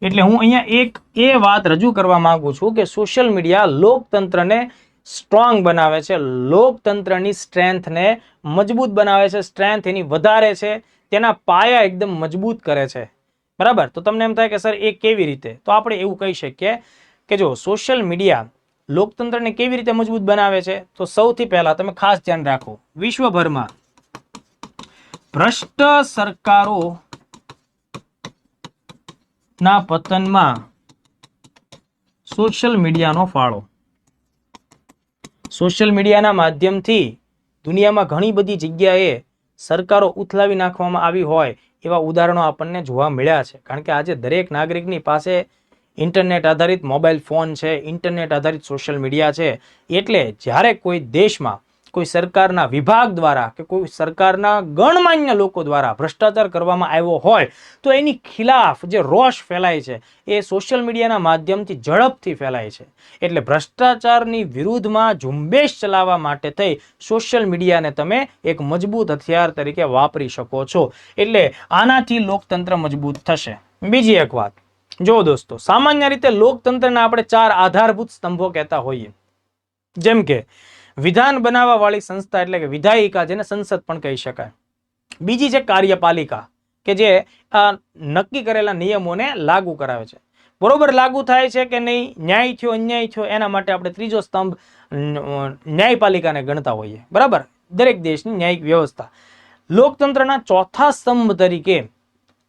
એટલે હું અહીંયા એક એ વાત રજૂ કરવા માંગુ છું કે સોશિયલ મીડિયા લોકતંત્રને સ્ટ્રોંગ બનાવે છે, લોકતંત્રની સ્ટ્રેન્થને મજબૂત બનાવે છે, સ્ટ્રેન્થ એની વધારે છે, તેના પાયા એકદમ મજબૂત કરે છે. બરાબર, તો તમને એમ થાય કે સર એ કેવી રીતે, તો આપણે એવું કહી શકીએ કે જો સોશિયલ મીડિયા લોકતંત્રને કેવી રીતે મજબૂત બનાવે છે, તો સૌથી પહેલા તમે ખાસ ધ્યાન રાખો, વિશ્વભરમાં ભ્રષ્ટ સરકારો ના પતનમાં સોશિયલ મીડિયાનો ફાળો. સોશિયલ મીડિયાના માધ્યમથી દુનિયામાં ઘણી બધી જગ્યાએ સરકારો ઉથલાવી નાખવામાં આવી હોય એવા ઉદાહરણો આપણને જોવા મળ્યા છે. કારણ કે આજે દરેક નાગરિકની પાસે ઇન્ટરનેટ આધારિત મોબાઈલ ફોન છે, ઇન્ટરનેટ આધારિત સોશિયલ મીડિયા છે. એટલે જ્યારે કોઈ દેશમાં કોઈ સરકારના વિભાગ દ્વારા કે કોઈ સરકારના ગણમાન્ય લોકો દ્વારા ભ્રષ્ટાચાર કરવામાં આવ્યો હોય તો એની ખિલાફ જે રોષ ફેલાય છે એ સોશિયલ મીડિયાના માધ્યમથી ઝડપથી ફેલાય છે. એટલે ભ્રષ્ટાચારની વિરુદ્ધમાં ઝુંબેશ ચલાવવા માટે થઈ સોશિયલ મીડિયાને તમે એક મજબૂત હથિયાર તરીકે વાપરી શકો છો. એટલે આનાથી લોકતંત્ર મજબૂત થશે. બીજી એક વાત, જો દોસ્તો, સામાન્ય રીતે લોકતંત્રના આપણે 4 આધારભૂત સ્તંભો કહેતા હોઈએ, જેમ કે વિધાન બનાવવા વાળી સંસ્થા એટલે કે વિધાયિકા, જેને સંસદ પણ કહી શકાય. બીજી છે કાર્યપાલિકા, કે જે નક્કી કરેલા નિયમોને લાગુ કરાવે છે. બરોબર લાગુ થાય છે કે નહીં, ન્યાય થયો અન્યાય થયો, એના માટે આપણે ત્રીજો સ્તંભ ન્યાયપાલિકાને ગણતા હોઈએ. બરાબર, દરેક દેશની ન્યાયિક વ્યવસ્થા. લોકતંત્રના ચોથા સ્તંભ તરીકે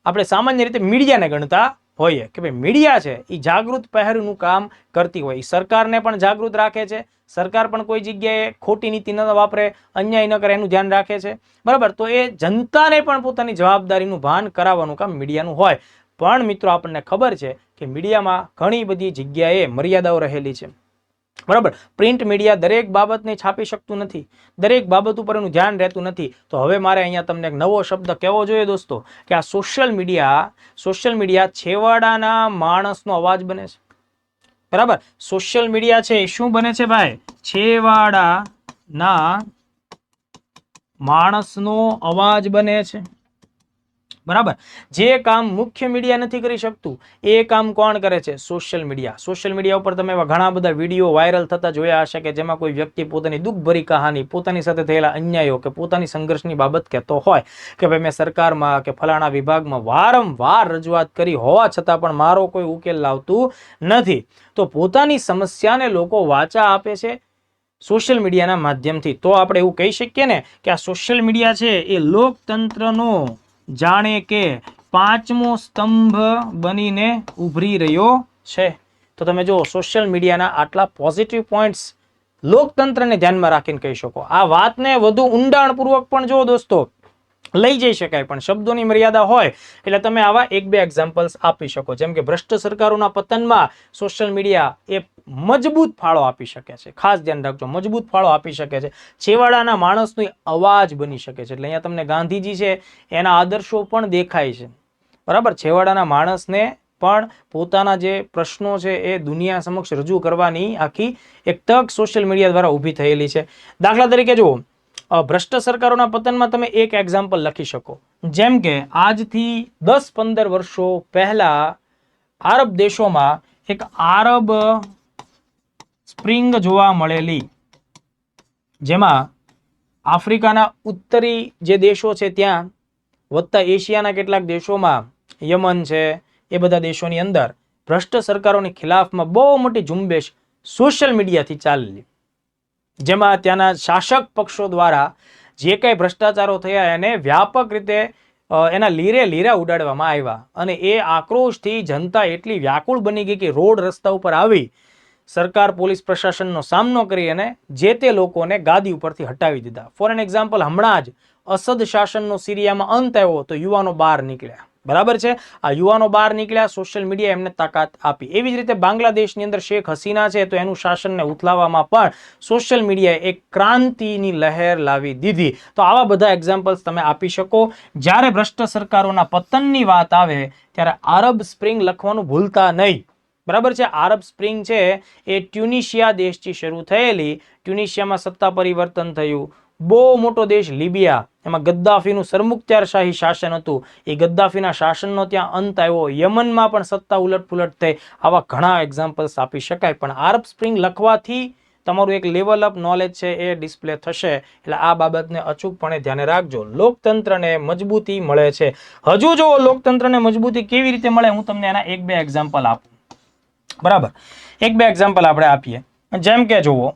આપણે સામાન્ય રીતે મીડિયાને ગણતા હોઈએ કે ભાઈ મીડિયા છે એ જાગૃત પહેરનું કામ કરતી હોય, સરકારને પણ જાગૃત રાખે છે, સરકાર પણ કોઈ જગ્યાએ ખોટી નીતિ ન વાપરે, અન્યાય ન કરે એનું ધ્યાન રાખે છે. બરાબર, તો એ જનતાને પણ પોતાની જવાબદારીનું ભાન કરાવવાનું કામ મીડિયાનું હોય. પણ મિત્રો, આપણને ખબર છે કે મીડિયામાં ઘણી બધી જગ્યાએ મર્યાદાઓ રહેલી છે. બરાબર, પ્રિન્ટ મીડિયા દરેક બાબતને છાપી શકતું નથી, દરેક બાબત ઉપર એનું ધ્યાન રહેતું નથી. તો હવે મારે અહીંયા તમને એક નવો શબ્દ કહેવો જોઈએ દોસ્તો, કે આ સોશિયલ મીડિયા છેવાડાના માણસનો અવાજ બને છે. બરાબર, સોશિયલ મીડિયા છે એ શું બને છે ભાઈ? છેવાડાના માણસનો અવાજ બને છે. બરાબર, જે કામ મુખ્ય મીડિયા નથી કરી શકતું એ કામ કોણ કરે છે? Social media. સોશિયલ મીડિયા ઉપર તમે એવા ઘણા બધા વિડીયો વાયરલ થતા જોયા હશે કે જેમાં કોઈ વ્યક્તિ પોતાની દુઃખભરી કહાની, પોતાની સાથે થયેલા અન્યાયો કે પોતાની સંઘર્ષની બાબત કહેતો હોય કે ભાઈ મેં સરકારમાં કે ફલાણા વિભાગમાં વારંવાર રજૂઆત કરી હોવા છતાં પણ મારો કોઈ ઉકેલ લાવતું નથી. તો પોતાની સમસ્યાને લોકો વાચા આપે છે સોશિયલ મીડિયાના માધ્યમથી. તો આપણે એવું કહી શકીએ ને કે આ સોશિયલ મીડિયા છે એ લોકતંત્રનો જાણે કે 5મો સ્તંભ બનીને ઉભરી રહ્યો છે. તો તમે જો સોશિયલ મીડિયાના આટલા પોઝિટિવ પોઈન્ટ્સ લોકતંત્રને ધ્યાનમાં રાખીને કહી શકો. આ વાતને વધુ ઊંડાણપૂર્વક પણ જો દોસ્તો લઈ જઈ શકાય, પણ શબ્દોની મર્યાદા હોય એટલે તમે આવા 1-2 એક્ઝામ્પલ્સ આપી શકો. જેમ કે ભ્રષ્ટ સરકારોના પતનમાં સોશિયલ મીડિયા એ મજબૂત ફાળો આપી શકે છે. ખાસ ધ્યાન રાખજો, મજબૂત ફાળો આપી શકે છે. છેવાડાના માણસનો અવાજ બની શકે છે. એટલે અહીંયા તમને ગાંધીજી છે એના આદર્શો પણ દેખાય છે. બરાબર, છેવાડાના માણસને પણ પોતાના જે પ્રશ્નો છે એ દુનિયા સમક્ષ રજૂ કરવાની આખી એક તક સોશિયલ મીડિયા દ્વારા ઊભી થયેલી છે. દાખલા તરીકે જુઓ, ભ્રષ્ટ સરકારોના પતનમાં તમે એક એક્ઝામ્પલ લખી શકો. જેમ કે આજથી 10-15 વર્ષો પહેલા આરબ દેશોમાં એક આરબ સ્પ્રિંગ જોવા મળેલી, જેમાં આફ્રિકાના ઉત્તરી જે દેશો છે ત્યાં વત્તા એશિયાના કેટલાક દેશોમાં, યમન છે, એ બધા દેશોની અંદર ભ્રષ્ટ સરકારોની ખિલાફમાં બહુ મોટી ઝુંબેશ સોશિયલ મીડિયાથી ચાલેલી, જેમાં ત્યાંના શાસક પક્ષો દ્વારા જે કંઈ ભ્રષ્ટાચારો થયા એને વ્યાપક રીતે એના લીરા ઉડાડવામાં આવ્યા અને એ આક્રોશથી જનતા એટલી વ્યાકુળ બની ગઈ કે રોડ રસ્તા ઉપર આવી સરકાર પોલીસ પ્રશાસનનો સામનો કરી અને જે તે લોકોને ગાદી ઉપરથી હટાવી દીધા. ફોર એન એક્ઝામ્પલ, હમણાં જ અસદ શાસનનો સિરિયામાં અંત આવ્યો તો યુવાનો બહાર નીકળ્યા. બરાબર છે, આ યુવાનો બહાર નીકળ્યા, સોશિયલ મીડિયા એમને તાકાત આપી. એવી જ રીતે બાંગ્લાદેશની અંદર શેખ હસીના છે તો એનું શાસનને ઉથલાવવામાં પણ સોશિયલ મીડિયાએ એક ક્રાંતિની લહેર લાવી દીધી. તો આવા બધા એક્ઝામ્પલ્સ તમે આપી શકો. જ્યારે ભ્રષ્ટ સરકારોના પતનની વાત આવે ત્યારે આરબ સ્પ્રિંગ લખવાનું ભૂલતા નહીં. બરાબર છે, આરબ સ્પ્રિંગ છે એ ટ્યુનિશિયા દેશથી શરૂ થયેલી. ટ્યુનિશિયામાં સત્તા પરિવર્તન થયું. બહુ મોટો દેશ લિબિયા, એમાં ગદ્દાફીનું સરમુખત્યારશાહી શાસન હતું, એ ગદ્દાફીના શાસનનો ત્યાં અંત આવ્યો. યમનમાં પણ સત્તા ઉલટપુલટ થઈ. આવા ઘણા એક્ઝામ્પલ્સ આપી શકાય. પણ આરબ સ્પ્રિંગ લખવાથી તમારું એક લેવલ અપ નોલેજ છે એ ડિસ્પ્લે થશે. એટલે આ બાબતને અચૂકપણે ધ્યાને રાખજો. લોકતંત્રને મજબૂતી મળે છે. હજુ જો લોકતંત્રને મજબૂતી કેવી રીતે મળે, હું તમને એના 1-2 એક્ઝામ્પલ આપું. બરાબર, 1-2 એક્ઝામ્પલ આપણે આપીએ. જેમ કે જુઓ,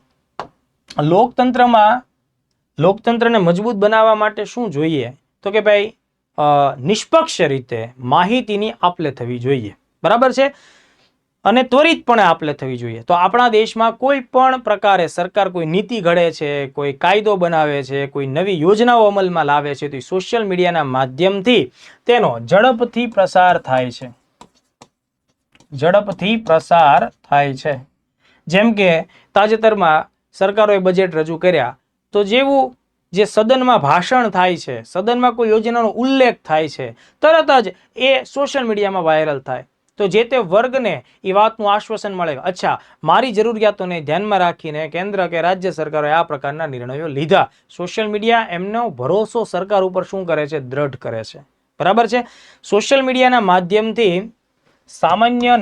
લોકતંત્રને મજબૂત બનાવવા માટે શું જોઈએ? તો કે ભાઈ નિષ્પક્ષ રીતે માહિતીની આપ-લે થવી જોઈએ. બરાબર છે, અને ત્વરિતપણે આપ-લે થવી જોઈએ. તો આપણા દેશમાં કોઈ પણ પ્રકારે સરકાર કોઈ નીતિ ઘડે છે, કોઈ કાયદો બનાવે છે, કોઈ નવી યોજનાઓ અમલમાં લાવે છે, તો સોશિયલ મીડિયાના માધ્યમથી તેનો ઝડપથી પ્રસાર થાય છે. જેમ કે તાજેતરમાં સરકારોએ બજેટ રજૂ કર્યા તો જેવું જે સદનમાં ભાષણ થાય છે, સદનમાં કોઈ યોજનાનો ઉલ્લેખ થાય છે, તરત જ એ સોશિયલ મીડિયામાં વાયરલ થાય. તો જે તે વર્ગને એ વાતનું આશ્વાસન મળે, અચ્છા, મારી જરૂરિયાતોને ધ્યાનમાં રાખીને કેન્દ્ર કે રાજ્ય સરકારોએ આ પ્રકારના નિર્ણયો લીધા. સોશિયલ મીડિયા એમનો ભરોસો સરકાર ઉપર શું કરે છે? દ્રઢ કરે છે. બરાબર છે, સોશિયલ મીડિયાના માધ્યમથી સામાન્ય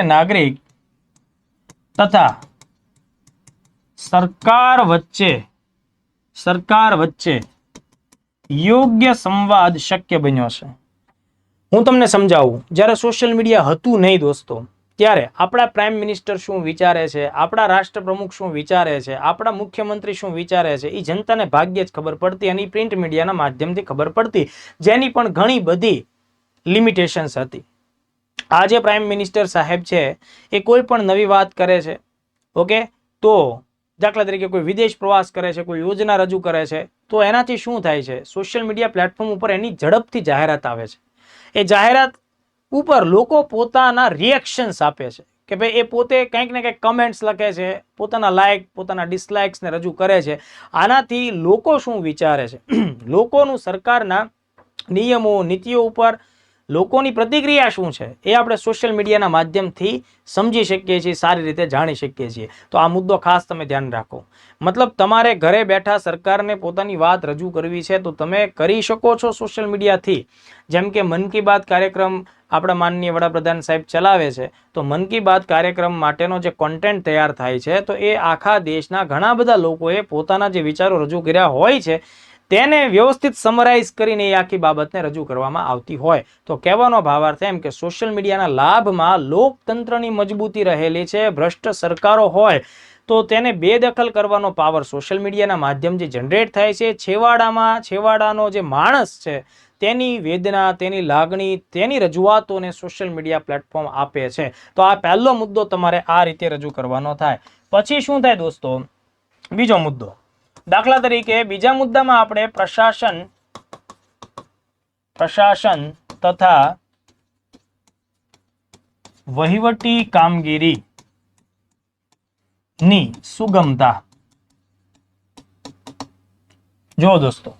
નાગરિક તથા સરકાર વચ્ચે યોગ્ય સંવાદ શક્ય બન્યો છે. હું તમને સમજાવું. જ્યારે સોશિયલ મીડિયા હતું નહીં દોસ્તો, ત્યારે આપણા પ્રાઇમ મિનિસ્ટર શું વિચારે છે, આપણા રાષ્ટ્રપ્રમુખ શું વિચારે છે, આપણા મુખ્યમંત્રી શું વિચારે છે, એ જનતાને ભાગ્યે જ ખબર પડતી અને પ્રિન્ટ મીડિયાના માધ્યમથી ખબર પડતી, જેની પણ ઘણી બધી લિમિટેશન્સ હતી. આજે પ્રાઇમ મિનિસ્ટર સાહેબ છે એ કોઈ પણ નવી વાત કરે છે, ઓકે, તો દાખલા તરીકે કોઈ વિદેશ પ્રવાસ કરે છે, કોઈ યોજના રજૂ કરે છે, તો એનાથી શું થાય છે? સોશિયલ મીડિયા પ્લેટફોર્મ ઉપર એની ઝડપથી જાહેરાત આવે છે. એ જાહેરાત ઉપર લોકો પોતાના રિએક્શન્સ આપે છે કે ભાઈ એ પોતે કંઈક ને કંઈક કમેન્ટ્સ લખે છે, પોતાના લાઇક, પોતાના ડિસલાઇક્સને રજૂ કરે છે. આનાથી લોકો શું વિચારે છે, લોકોનું સરકારના નિયમો, નીતિઓ ઉપર લોકોની પ્રતિક્રિયા શું છે, એ આપણે સોશિયલ મીડિયાના માધ્યમથી સમજી શકીએ છીએ, સારી રીતે જાણી શકીએ છીએ. તો આ મુદ્દો ખાસ તમે ધ્યાન રાખો. મતલબ તમારે ઘરે બેઠા સરકારને પોતાની વાત રજૂ કરવી છે તો તમે કરી શકો છો સોશિયલ મીડિયાથી. જેમ કે મન કી બાત કાર્યક્રમ આપણા માનનીય વડાપ્રધાન સાહેબ ચલાવે છે, તો મન કી બાત કાર્યક્રમ માટેનો જે કોન્ટેન્ટ તૈયાર થાય છે, તો એ આખા દેશના ઘણા બધા લોકોએ પોતાના જે વિચારો રજૂ કર્યા હોય છે તેને વ્યવસ્થિત સમરાઇઝ કરીને એ આખી બાબતને રજૂ કરવામાં આવતી હોય. તો કહેવાનો ભાવાર્થ એમ કે સોશિયલ મીડિયાના લાભમાં લોકતંત્રની મજબૂતી રહેલી છે. ભ્રષ્ટ સરકારો હોય તો તેને બેદખલ કરવાનો પાવર સોશિયલ મીડિયાના માધ્યમથી જનરેટ થાય છે. છેવાડાનો જે માણસ છે તેની વેદના, તેની લાગણી, તેની રજૂઆતોને સોશિયલ મીડિયા પ્લેટફોર્મ આપે છે. તો આ પહેલો મુદ્દો તમારે આ રીતે રજૂ કરવાનો થાય. પછી શું થાય દોસ્તો? બીજો મુદ્દો. દાખલા તરીકે બીજા મુદ્દામાં આપણે પ્રશાસન તથા વહીવટી કામગીરીની સુગમતા. જો દોસ્તો,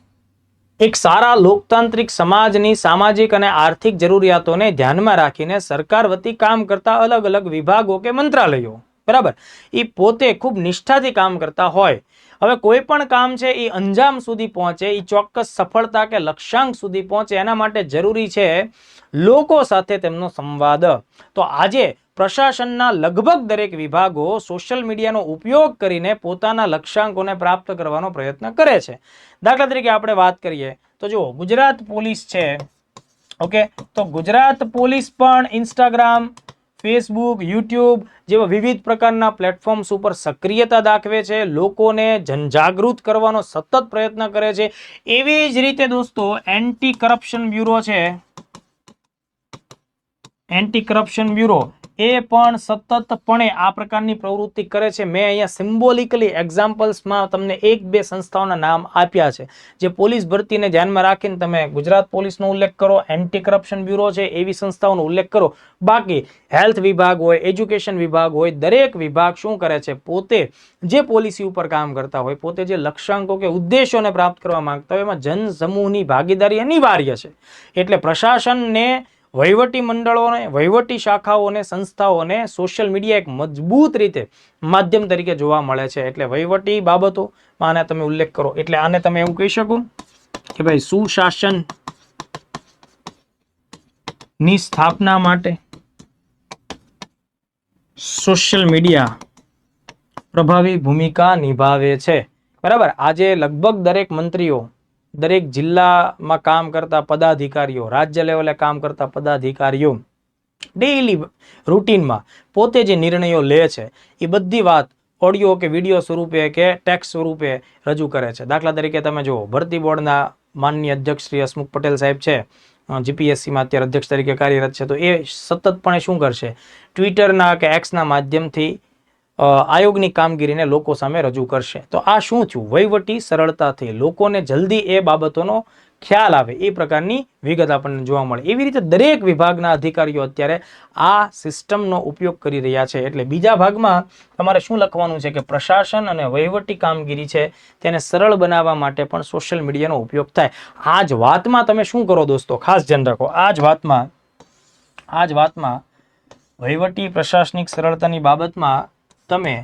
એક સારા લોકતાંત્રિક સમાજની સામાજિક અને આર્થિક જરૂરિયાતોને ધ્યાનમાં રાખીને સરકાર વતી કામ કરતા અલગ અલગ વિભાગો કે મંત્રાલયો, બરાબર, એ પોતે ખૂબ નિષ્ઠાથી કામ કરતા હોય. હવે કોઈ પણ કામ છે એ અંજામ સુધી પહોંચે, એ ચોક્કસ સફળતા કે લક્ષ્યાંક સુધી પહોંચે, એના માટે જરૂરી છે લોકો સાથે તેમનો સંવાદ. તો આજે પ્રશાસનના લગભગ દરેક વિભાગો સોશિયલ મીડિયાનો ઉપયોગ કરીને પોતાના લક્ષ્યાંકોને પ્રાપ્ત કરવાનો પ્રયત્ન કરે છે. દાખલા તરીકે આપણે વાત કરીએ તો જુઓ, ગુજરાત પોલીસ છે, ઓકે, તો ગુજરાત પોલીસ પણ ઇન્સ્ટાગ્રામ, ફેસબુક, યુટ્યુબ જેવા વિવિધ પ્રકારના પ્લેટફોર્મ્સ ઉપર સક્રિયતા દાખવે છે, લોકોને જનજાગૃત કરવાનો સતત પ્રયત્ન કરે છે. એવી જ રીતે દોસ્તો એન્ટી કરપ્શન બ્યુરો છે, એન્ટી કરપ્શન બ્યુરો એ પણ સતતપણે આ પ્રકારની પ્રવૃત્તિ કરે છે. મેં અહીંયા સિમ્બોલિકલી એક્ઝામ્પલ્સમાં તમને એક બે સંસ્થાઓના નામ આપ્યા છે. જે પોલીસ ભરતીને ધ્યાનમાં રાખીને તમે ગુજરાત પોલીસનો ઉલ્લેખ કરો, એન્ટી કરપ્શન બ્યુરો છે, એવી સંસ્થાઓનો ઉલ્લેખ કરો. બાકી હેલ્થ વિભાગ હોય, એજ્યુકેશન વિભાગ હોય, દરેક વિભાગ શું કરે છે, પોતે જે પોલિસી ઉપર કામ કરતા હોય, પોતે જે લક્ષ્યાંકો કે ઉદ્દેશોને પ્રાપ્ત કરવા માંગતા હોય, એમાં જન સમૂહની ભાગીદારી અનિવાર્ય છે. એટલે પ્રશાસનને, વહીવટી મંડળોને, વહીવટી શાખાઓને, સંસ્થાઓને સોશિયલ મીડિયા એક મજબૂત રીતે માધ્યમ તરીકે જોવા મળે છે. એટલે વહીવટી બાબતોમાં આને તમે ઉલ્લેખ કરો એટલે આને તમે એવું કહી શકો કે ભાઈ સુશાસન ની સ્થાપના માટે સોશિયલ મીડિયા પ્રભાવી ભૂમિકા નિભાવે છે. બરાબર. આજે લગભગ દરેક મંત્રીઓ, દરેક જિલ્લામાં કામ કરતા પદાધિકારીઓ, રાજ્ય લેવલે કામ કરતા પદાધિકારીઓ ડેઈલી રૂટીનમાં પોતે જે નિર્ણયો લે છે એ બધી વાત ઓડિયો કે વિડીયો સ્વરૂપે કે ટેક્સ્ટ સ્વરૂપે રજૂ કરે છે. દાખલા તરીકે તમે જુઓ, ભરતી બોર્ડના માનનીય અધ્યક્ષ શ્રી હસમુખ પટેલ સાહેબ છે, જીપીએસસીમાં અત્યારે અધ્યક્ષ તરીકે કાર્યરત છે, તો એ સતતપણે શું કરશે, ટ્વિટરના કે એક્સના માધ્યમથી આયોગની કામગીરીને લોકો સામે રજૂ કરશે. તો આ શું થયું, વહીવટી સરળતાથી લોકોને જલ્દી એ બાબતોનો ખ્યાલ આવે એ પ્રકારની વિગત આપણને જોવા મળે. એવી રીતે દરેક વિભાગના અધિકારીઓ અત્યારે આ સિસ્ટમનો ઉપયોગ કરી રહ્યા છે. એટલે બીજા ભાગમાં તમારે શું લખવાનું છે કે પ્રશાસન અને વહીવટી કામગીરી છે તેને સરળ બનાવવા માટે પણ સોશિયલ મીડિયાનો ઉપયોગ થાય. આ જ વાતમાં તમે શું કરો દોસ્તો, ખાસ ધ્યાન રાખો, આ જ વાતમાં વહીવટી પ્રશાસનિક સરળતાની બાબતમાં તમે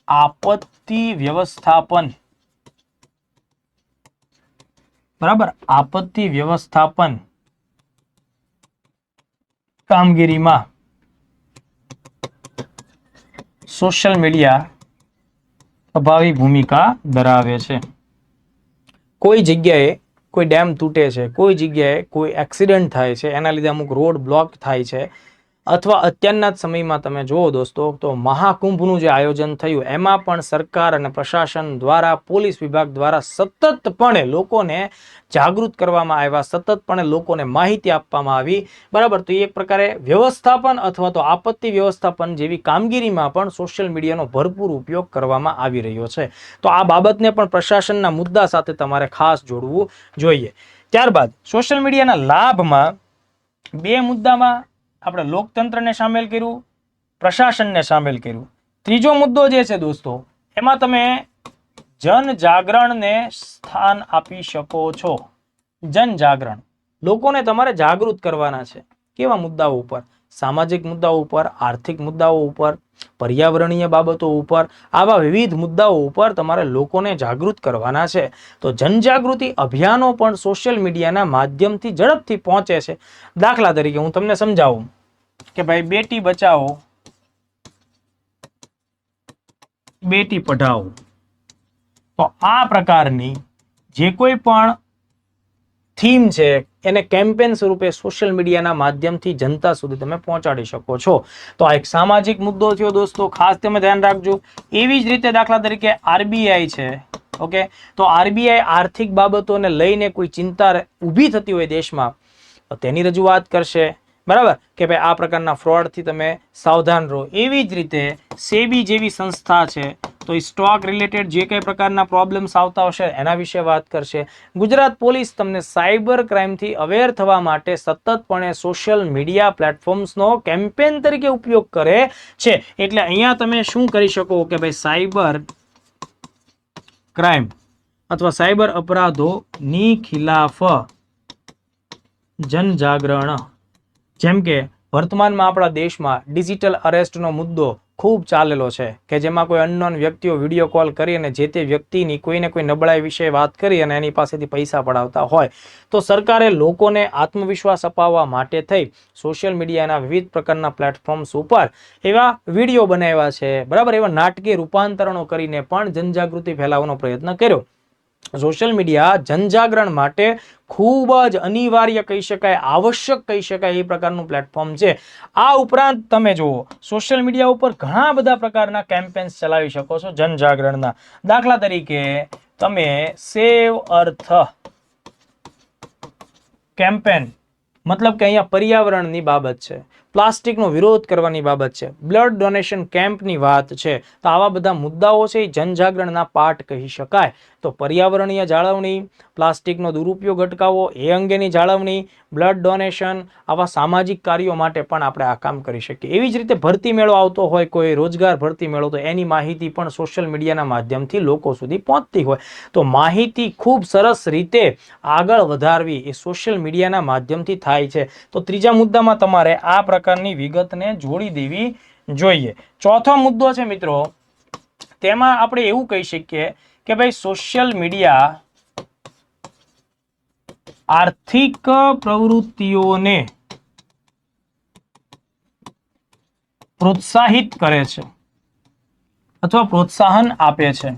આપત્તિ વ્યવસ્થાપન, બરાબર, આપત્તિ વ્યવસ્થાપન કામગીરીમાં સોશિયલ મીડિયા પ્રભાવી ભૂમિકા ધરાવે છે. કોઈ જગ્યાએ કોઈ ડેમ તૂટે છે, કોઈ જગ્યાએ કોઈ એક્સિડન્ટ થાય છે, એના લીધે અમુક રોડ બ્લોક થાય છે, અથવા અત્યારના જ સમયમાં તમે જુઓ દોસ્તો તો મહાકુંભનું જે આયોજન થયું એમાં પણ સરકાર અને પ્રશાસન દ્વારા, પોલીસ વિભાગ દ્વારા સતતપણે લોકોને જાગૃત કરવામાં આવ્યા, સતતપણે લોકોને માહિતી આપવામાં આવી. બરાબર. તો એ એક પ્રકારે વ્યવસ્થાપન અથવા તો આપત્તિ વ્યવસ્થાપન જેવી કામગીરીમાં પણ સોશિયલ મીડિયાનો ભરપૂર ઉપયોગ કરવામાં આવી રહ્યો છે. તો આ બાબતને પણ પ્રશાસનના મુદ્દા સાથે તમારે ખાસ જોડવું જોઈએ. ત્યારબાદ સોશિયલ મીડિયાના લાભમાં બે મુદ્દામાં આપણે લોકતંત્રને સામેલ કર્યું, પ્રશાસનને સામેલ કર્યું. ત્રીજો મુદ્દો જે છે દોસ્તો, એમાં તમે જનજાગરણને સ્થાન આપી શકો છો. જનજાગરણ, લોકોને તમારે જાગૃત કરવાના છે. કેવા મુદ્દાઓ ઉપર? સામાજિક મુદ્દાઓ ઉપર, આર્થિક મુદ્દાઓ ઉપર, પર્યાવરણીય બાબતો ઉપર, આવા વિવિધ મુદ્દાઓ ઉપર તમારે લોકોને જાગૃત કરવાના છે. તો જનજાગૃતિ અભિયાનો પણ સોશિયલ મીડિયાના માધ્યમથી ઝડપથી પહોંચે છે. દાખલા તરીકે હું તમને સમજાવું કે ભાઈ બેટી બચાવો, બેટી પઢાઓ, તો આ પ્રકારની જે કોઈ પણ થીમ છે એને કેમ્પેન સ્વરૂપે સોશિયલ મીડિયાના માધ્યમથી જનતા સુધી તમે પહોંચાડી શકો છો. તો આ એક સામાજિક મુદ્દો થયો દોસ્તો, ખાસ તમે ધ્યાન રાખજો. એવી જ રીતે દાખલા તરીકે આરબીઆઈ છે, ઓકે, તો આરબીઆઈ આર્થિક બાબતોને લઈને કોઈ ચિંતા ઊભી થતી હોય દેશમાં તો તેની રજૂઆત કરશે. બરાબર, કે ભાઈ આ પ્રકારના ફ્રોડથી તમે સાવધાન રહો. એવી જ રીતે સેબી જેવી સંસ્થા છે તો એ સ્ટોક રિલેટેડ જે કંઈ પ્રકારના પ્રોબ્લેમ્સ આવતા હશે એના વિશે વાત કરશે. ગુજરાત પોલીસ તમને સાયબર ક્રાઇમથી અવેર થવા માટે સતતપણે સોશિયલ મીડિયા પ્લેટફોર્મ્સનો કેમ્પેન તરીકે ઉપયોગ કરે છે. એટલે અહીંયા તમે શું કરી શકો કે ભાઈ સાયબર ક્રાઇમ અથવા સાયબર અપરાધોની ખિલાફ જનજાગરણ. જેમ કે વર્તમાનમાં આપણા દેશમાં ડિજિટલ અરેસ્ટનો મુદ્દો ખૂબ ચાલેલો છે કે જેમાં કોઈ અનનોન વ્યક્તિઓ વિડીયો કોલ કરી અને જે તે વ્યક્તિની કોઈને કોઈ નબળાઈ વિશે વાત કરી અને એની પાસેથી પૈસા પડાવતા હોય તો સરકારે લોકોને આત્મવિશ્વાસ અપાવવા માટે થઈ સોશિયલ મીડિયાના વિવિધ પ્રકારના પ્લેટફોર્મ્સ ઉપર એવા વિડીયો બનાવ્યા છે, બરાબર, એવા નાટકીય રૂપાંતરણો કરીને પણ જનજાગૃતિ ફેલાવવાનો પ્રયત્ન કર્યો. સોશિયલ મીડિયા જનજાગરણ માટે ખૂબ જ અનિવાર્ય કહી શકાય, આવશ્યક કહી શકાય એ પ્રકારનું પ્લેટફોર્મ છે. આ ઉપરાંત તમે જુઓ સોશિયલ મીડિયા ઉપર ઘણા બધા પ્રકારના કેમ્પેન્સ ચલાવી શકો છો જનજાગરણના. દાખલા તરીકે તમે સેવ અર્થ કેમ્પેન, મતલબ કે અહીંયા પર્યાવરણની બાબત છે, પ્લાસ્ટિકનો વિરોધ કરવાની બાબત છે, બ્લડ ડોનેશન કેમ્પની વાત છે, તો આવા બધા મુદ્દાઓ છે એ જનજાગરણના પાઠ કહી શકાય. તો પર્યાવરણીય જાળવણી, પ્લાસ્ટિકનો દુરુપયોગ અટકાવવો એ અંગેની જાળવણી, બ્લડ ડોનેશન, આવા સામાજિક કાર્યો માટે પણ આપણે આ કામ કરી શકીએ. એવી જ રીતે ભરતી મેળો આવતો હોય, કોઈ રોજગાર ભરતી મેળો, તો એની માહિતી પણ સોશિયલ મીડિયાના માધ્યમથી લોકો સુધી પહોંચતી હોય. તો માહિતી ખૂબ સરસ રીતે આગળ વધારવી એ સોશિયલ મીડિયાના માધ્યમથી થાય છે. તો ત્રીજા મુદ્દામાં તમારે આ પ્રકારની વિગતને જોડી દેવી જોઈએ. ચોથો મુદ્દો છે મિત્રો, તેમાં આપણે એવું કહી શકીએ કે ભાઈ સોશિયલ મીડિયા આર્થિક પ્રવૃત્તિઓને પ્રોત્સાહિત કરે છે અથવા પ્રોત્સાહન આપે છે.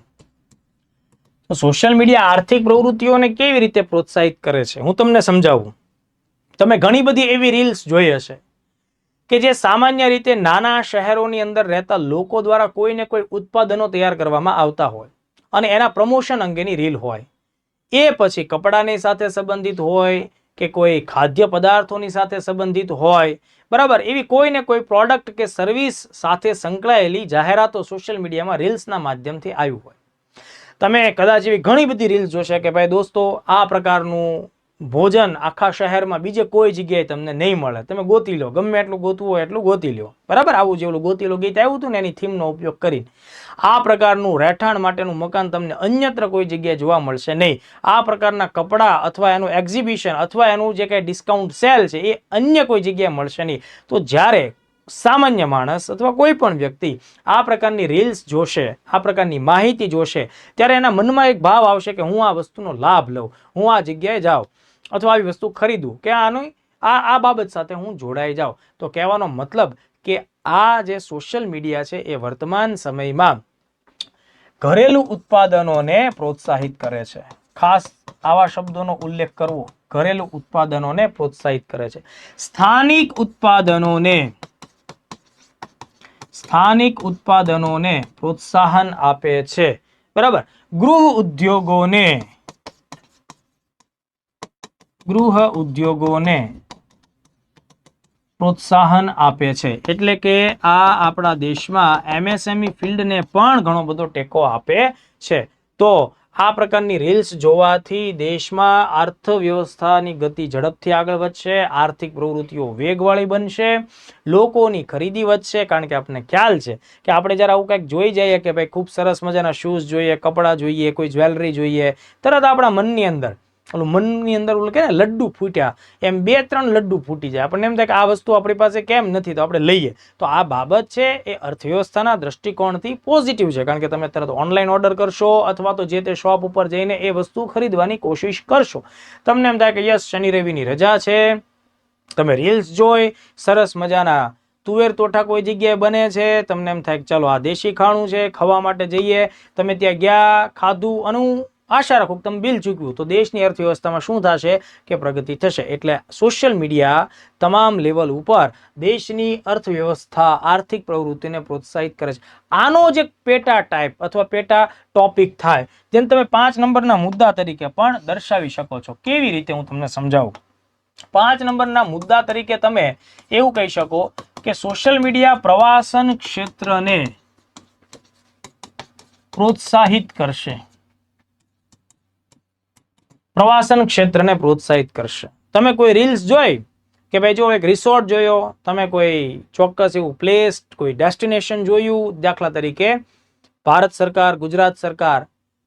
તો સોશિયલ મીડિયા આર્થિક પ્રવૃત્તિઓને કેવી રીતે પ્રોત્સાહિત કરે છે હું તમને સમજાવું. તમે ઘણી બધી એવી રીલ્સ જોઈ હશે કે જે સામાન્ય રીતે નાના શહેરોની અંદર રહેતા લોકો દ્વારા કોઈને કોઈ ઉત્પાદનો તૈયાર કરવામાં આવતા હોય અને એના પ્રમોશન અંગેની રીલ હોય. એ પછી કપડાની સાથે સંબંધિત હોય કે કોઈ ખાદ્ય પદાર્થોની સાથે સંબંધિત હોય, બરાબર, એવી કોઈને કોઈ પ્રોડક્ટ કે સર્વિસ સાથે સંકળાયેલી જાહેરાતો સોશિયલ મીડિયામાં રીલ્સના માધ્યમથી આવ્યું હોય. તમે કદાચ એવી ઘણી બધી રીલ્સ જોશે કે ભાઈ દોસ્તો આ પ્રકારનું ભોજન આખા શહેરમાં બીજે કોઈ જગ્યાએ તમને નહીં મળે, તમે ગોતી લો, ગમે એટલું ગોતવું હોય એટલું ગોતી લો, બરાબર. આવું જેવું ગોતી લો ગીત આવ્યું હતું ને એની થીમનો ઉપયોગ કરીને આ પ્રકારનું રહેઠાણ માટેનું મકાન તમને અન્યત્ર કોઈ જગ્યાએ જોવા મળશે નહીં. આ પ્રકારના કપડાં અથવા એનું એક્ઝિબિશન અથવા એનું જે કંઈ ડિસ્કાઉન્ટ સેલ છે એ અન્ય કોઈ જગ્યાએ મળશે નહીં. તો જ્યારે સામાન્ય માણસ અથવા કોઈ પણ વ્યક્તિ આ પ્રકારની રીલ્સ જોશે, આ પ્રકારની માહિતી જોશે, ત્યારે એના મનમાં એક ભાવ આવશે કે હું આ વસ્તુનો લાભ લઉં, હું આ જગ્યાએ જાઉં અથવા આવી વસ્તુ ખરીદું કે આ બાબત સાથે હું જોડાઈ જાઉં. તો કહેવાનો મતલબ કે આ જે સોશિયલ મીડિયા છે એ વર્તમાન સમયમાં ઘરેલું ઉત્પાદનોને પ્રોત્સાહિત કરે છે. ખાસ આવા શબ્દોનો ઉલ્લેખ કરવો, ઘરેલું ઉત્પાદનોને પ્રોત્સાહિત કરે છે. સ્થાનિક ઉત્પાદનોને પ્રોત્સાહન આપે છે, બરાબર. ગૃહ ઉદ્યોગોને પ્રોત્સાહન આપે છે. એટલે કે આ આપણા દેશમાં એમએસએમઈ ફિલ્ડને પણ ઘણો બધો ટેકો આપે છે. તો આ પ્રકારની રીલ્સ જોવાથી દેશમાં અર્થવ્યવસ્થાની ગતિ ઝડપથી આગળ વધશે, આર્થિક પ્રવૃત્તિઓ વેગવાળી બનશે, લોકોની ખરીદી વધશે. કારણ કે આપણને ખ્યાલ છે કે આપણે જ્યારે આવું કંઈક જોઈ જઈએ કે ભાઈ ખૂબ સરસ મજાના શૂઝ જોઈએ, કપડાં જોઈએ, કોઈ જ્વેલરી જોઈએ, તરત આપણા મનની અંદર કે ને લડ્ડુ ફૂટ્યા એમ 2-3 લડ્ડુ ફૂટી જાય. આપણને એમ થાય કે આ વસ્તુ આપણી પાસે કેમ નથી, તો આપણે લઈએ. તો આ બાબત છે એ અર્થવ્યવસ્થાના દ્રષ્ટિકોણથી પોઝિટિવ છે, કારણ કે તમે તરત ઓનલાઈન ઓર્ડર કરશો અથવા તો જે તે શોપ ઉપર જઈને એ વસ્તુ ખરીદવાની કોશિશ કરશો. તમને એમ થાય કે યસ શનિ રવિની રજા છે, તમે રીલ્સ જોઈ, સરસ મજાના તુવેર તોઠા કોઈ જગ્યાએ બને છે, તમને એમ થાય કે ચાલો આ દેશી ખાણું છે, ખાવા માટે જઈએ. તમે ત્યાં ગયા, ખાધું, અને આશા રાખું કે તમે બિલ ચૂક્યું તો દેશની અર્થવ્યવસ્થામાં શું થશે કે પ્રગતિ થશે. એટલે સોશિયલ મીડિયા તમામ લેવલ ઉપર દેશની અર્થવ્યવસ્થા, આર્થિક પ્રવૃત્તિને પ્રોત્સાહિત કરે છે. આનો જ એક પેટા ટાઈપ અથવા પેટા ટોપિક થાય, જેને તમે 5 નંબરના મુદ્દા તરીકે પણ દર્શાવી શકો છો. કેવી રીતે હું તમને સમજાવું. 5 નંબરના મુદ્દા તરીકે તમે એવું કહી શકો કે સોશિયલ મીડિયા પ્રવાસન ક્ષેત્રને પ્રોત્સાહિત કરશે. પ્રવાસન ક્ષેત્રને પ્રોત્સાહિત કરશે. તમે કોઈ રીલ્સ જોઈ કે ભાઈ જો એક રિસોર્ટ જોયો, તમે કોઈ ચોક્કસ એવું પ્લેસ, કોઈ ડેસ્ટિનેશન જોયું, દાખલા તરીકે ભારત સરકાર, ગુજરાત સરકાર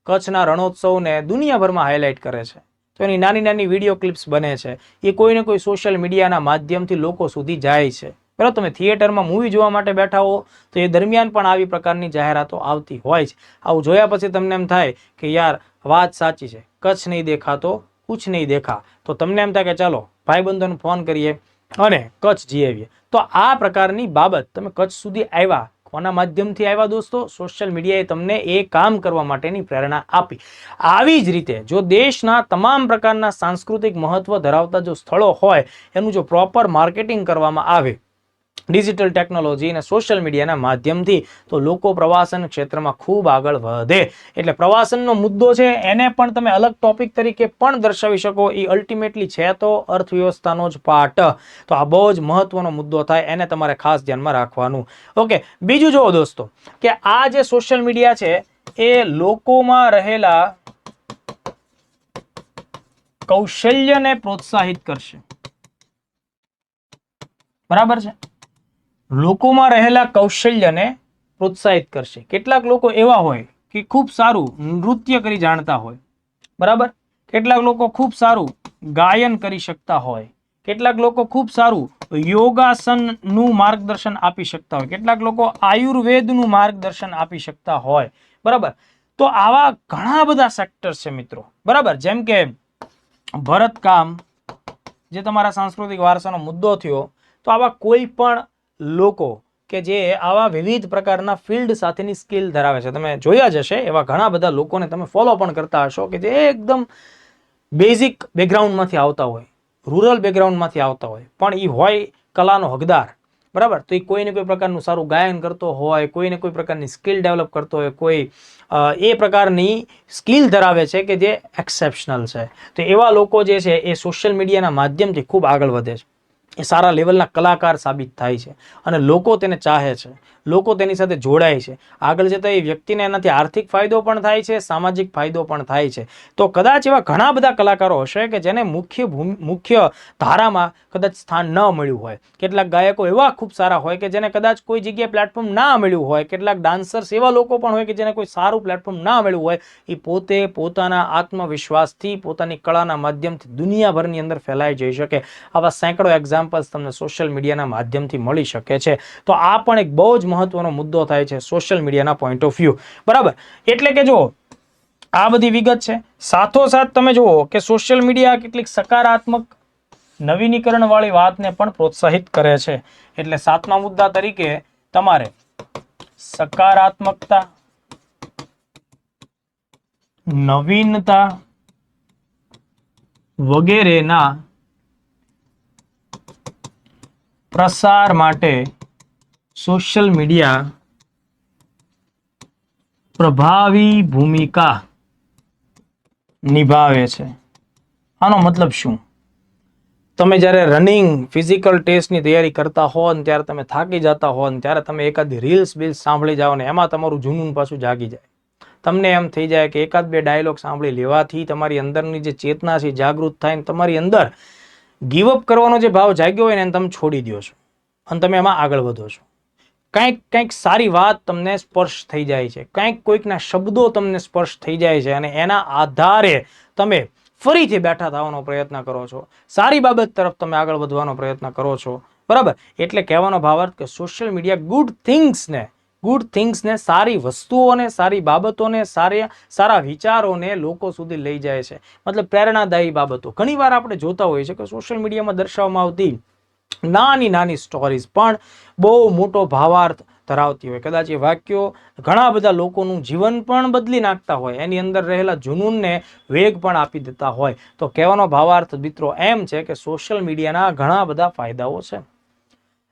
કચ્છના રણોત્સવને દુનિયાભરમાં હાઇલાઇટ કરે છે. તો એની નાની નાની વિડીયો ક્લિપ્સ બને છે, એ કોઈને કોઈ સોશિયલ મીડિયાના માધ્યમથી લોકો સુધી જાય છે. બરાબર, તમે થિયેટરમાં મૂવી જોવા માટે બેઠા હો તો એ દરમિયાન પણ આવી પ્રકારની જાહેરાતો આવતી હોય છે. આવું જોયા પછી તમને એમ થાય કે યાર વાત સાચી છે, કચ્છ નહીં દેખા તો કુછ નહીં દેખા. તો તમને એમ થાય કે ચાલો ભાઈબંધોને ફોન કરીએ અને કચ્છ જઈ આવીએ. તો આ પ્રકારની બાબત તમે કચ્છ સુધી આવ્યા, કોના માધ્યમથી આવ્યા દોસ્તો? સોશિયલ મીડિયાએ તમને એ કામ કરવા માટેની પ્રેરણા આપી. આવી જ રીતે જો દેશના તમામ પ્રકારના સાંસ્કૃતિક મહત્વ ધરાવતા જો સ્થળો હોય એનું જો પ્રોપર માર્કેટિંગ કરવામાં આવે ડિજિટલ ટેકનોલોજી અને સોશિયલ મીડિયાના માધ્યમથી, તો લોકો પ્રવાસન ક્ષેત્રમાં ખૂબ આગળ વધે. એટલે પ્રવાસનનો મુદ્દો છે એને પણ તમે અલગ ટોપિક તરીકે પણ દર્શાવી શકો. એ અલ્ટિમેટલી છે તો અર્થવ્યવસ્થાનો જ પાર્ટ. તો આ બહુ જ મહત્વનો મુદ્દો થાય, એને તમારે ખાસ ધ્યાનમાં રાખવાનું. ઓકે, બીજું જુઓ દોસ્તો કે આ જે સોશિયલ મીડિયા છે એ લોકોમાં રહેલા કૌશલ્યને પ્રોત્સાહિત કરશે. બરાબર છે, લોકોમાં રહેલા કૌશલ્યને પ્રોત્સાહિત કરશે. કેટલાક લોકો એવા હોય કે ખૂબ સારું નૃત્ય કરી જાણતા હોય, બરાબર, કેટલાક લોકો ખૂબ સારું ગાયન કરી શકતા હોય, કેટલાક લોકો ખૂબ સારું યોગાસનનું માર્ગદર્શન આપી શકતા હોય, કેટલાક લોકો આયુર્વેદનું માર્ગદર્શન આપી શકતા હોય. બરાબર, તો આવા ઘણા બધા સેક્ટર્સ છે મિત્રો. બરાબર, જેમ કે ભરતકામ જે તમારા સાંસ્કૃતિક વારસાનો મુદ્દો થયો, તો આવા કોઈ પણ લોકો કે જે આવા વિવિધ પ્રકારના ફિલ્ડ સાથેની સ્કિલ ધરાવે છે, તમે જોયા જ હશે એવા ઘણા બધા લોકોને તમે ફોલો પણ કરતા હશો કે જે એકદમ બેઝિક બેકગ્રાઉન્ડમાંથી આવતા હોય, રૂરલ બેકગ્રાઉન્ડમાંથી આવતા હોય, પણ એ હોય કલાનો હકદાર. બરાબર, તો એ કોઈને કોઈ પ્રકારનું સારું ગાયન કરતો હોય, કોઈને કોઈ પ્રકારની સ્કિલ ડેવલપ કરતો હોય, કોઈ એ પ્રકારની સ્કિલ ધરાવે છે કે જે એક્સેપ્શનલ છે. તો એવા લોકો જે છે એ સોશિયલ મીડિયાના માધ્યમથી ખૂબ આગળ વધે છે. એ સારા લેવલના કલાકાર સાબિત થાય છે અને લોકો તેને ચાહે છે, લોકો તેની સાથે જોડાય છે. આગળ જતા એ વ્યક્તિને એનાથી આર્થિક ફાયદો પણ થાય છે, સામાજિક ફાયદો પણ થાય છે. તો કદાચ એવા ઘણા બધા કલાકારો હશે કે જેને મુખ્ય ધારામાં કદાચ સ્થાન ન મળ્યું હોય. કેટલાક ગાયકો એવા ખૂબ સારા હોય કે જેને કદાચ કોઈ જગ્યાએ પ્લેટફોર્મ ના મળ્યું હોય. કેટલાક ડાન્સર્સ એવા લોકો પણ હોય કે જેને કોઈ સારું પ્લેટફોર્મ ના મળ્યું હોય. એ પોતે પોતાના આત્મવિશ્વાસથી પોતાની કળાના માધ્યમથી દુનિયાભરની અંદર ફેલાઈ જઈ શકે. આવા સેંકડો એક્ઝામ્પલ્સ તમને સોશિયલ મીડિયાના માધ્યમથી મળી શકે છે. તો આ પણ એક બહુ જ મહત્વનો મુદ્દો થાય છે સોશિયલ મીડિયાના પોઈન્ટ ઓફ વ્યૂ. બરાબર, એટલે કે જો આ બધી વિગત છે, સાથોસાથ તમે જુઓ કે સોશિયલ મીડિયા કેટલીક સકારાત્મક નવીનીકરણ વાળી વાતને પણ પ્રોત્સાહિત કરે છે. એટલે 7મા મુદ્દા તરીકે તમારે સકારાત્મકતા, નવીનતા વગેરેના પ્રસાર માટે સોશિયલ મીડિયા પ્રભાવી ભૂમિકા નિભાવે છે. આનો મતલબ શું? તમે જ્યારે રનિંગ ફિઝિકલ ટેસ્ટની તૈયારી કરતા હો ને ત્યારે તમે થાકી જતા હો ને ત્યારે તમે એકાદી રીલ્સ બીલ્સ સાંભળી જાઓ ને એમાં તમારું જૂનૂન પાછું જાગી જાય. તમને એમ થઈ જાય કે એકાદ બે ડાયલોગ સાંભળી લેવાથી તમારી અંદરની જે ચેતના છે જાગૃત થાય ને તમારી અંદર ગીવઅપ કરવાનો જે ભાવ જાગ્યો હોય ને એને તમે છોડી દો છો અને તમે એમાં આગળ વધો છો. કંઈક સારી વાત તમને સ્પર્શ થઈ જાય છે, કોઈકના શબ્દો તમને સ્પર્શ થઈ જાય છે અને એના આધારે તમે ફરીથી બેઠા થવાનો પ્રયત્ન કરો છો, સારી બાબત તરફ તમે આગળ વધવાનો પ્રયત્ન કરો છો. બરાબર, એટલે કહેવાનો ભાવાર્થ કે સોશિયલ મીડિયા ગુડ થિંગ્સને સારી વસ્તુઓને, સારી બાબતોને, સારા વિચારોને લોકો સુધી લઈ જાય છે. મતલબ પ્રેરણાદાયી બાબતો ઘણીવાર આપણે જોતા હોઈએ છીએ કે સોશિયલ મીડિયામાં દર્શાવવામાં આવતી નાની નાની સ્ટોરીઝ પણ બહુ મોટો ભાવાર્થ ધરાવતી હોય. કદાચ એ વાક્યો ઘણા બધા લોકોનું જીવન પણ બદલી નાખતા હોય, એની અંદર રહેલા જુનૂનને વેગ પણ આપી દેતા હોય. તો કહેવાનો ભાવાર્થ મિત્રો એમ છે કે સોશિયલ મીડિયાના ઘણા બધા ફાયદાઓ છે.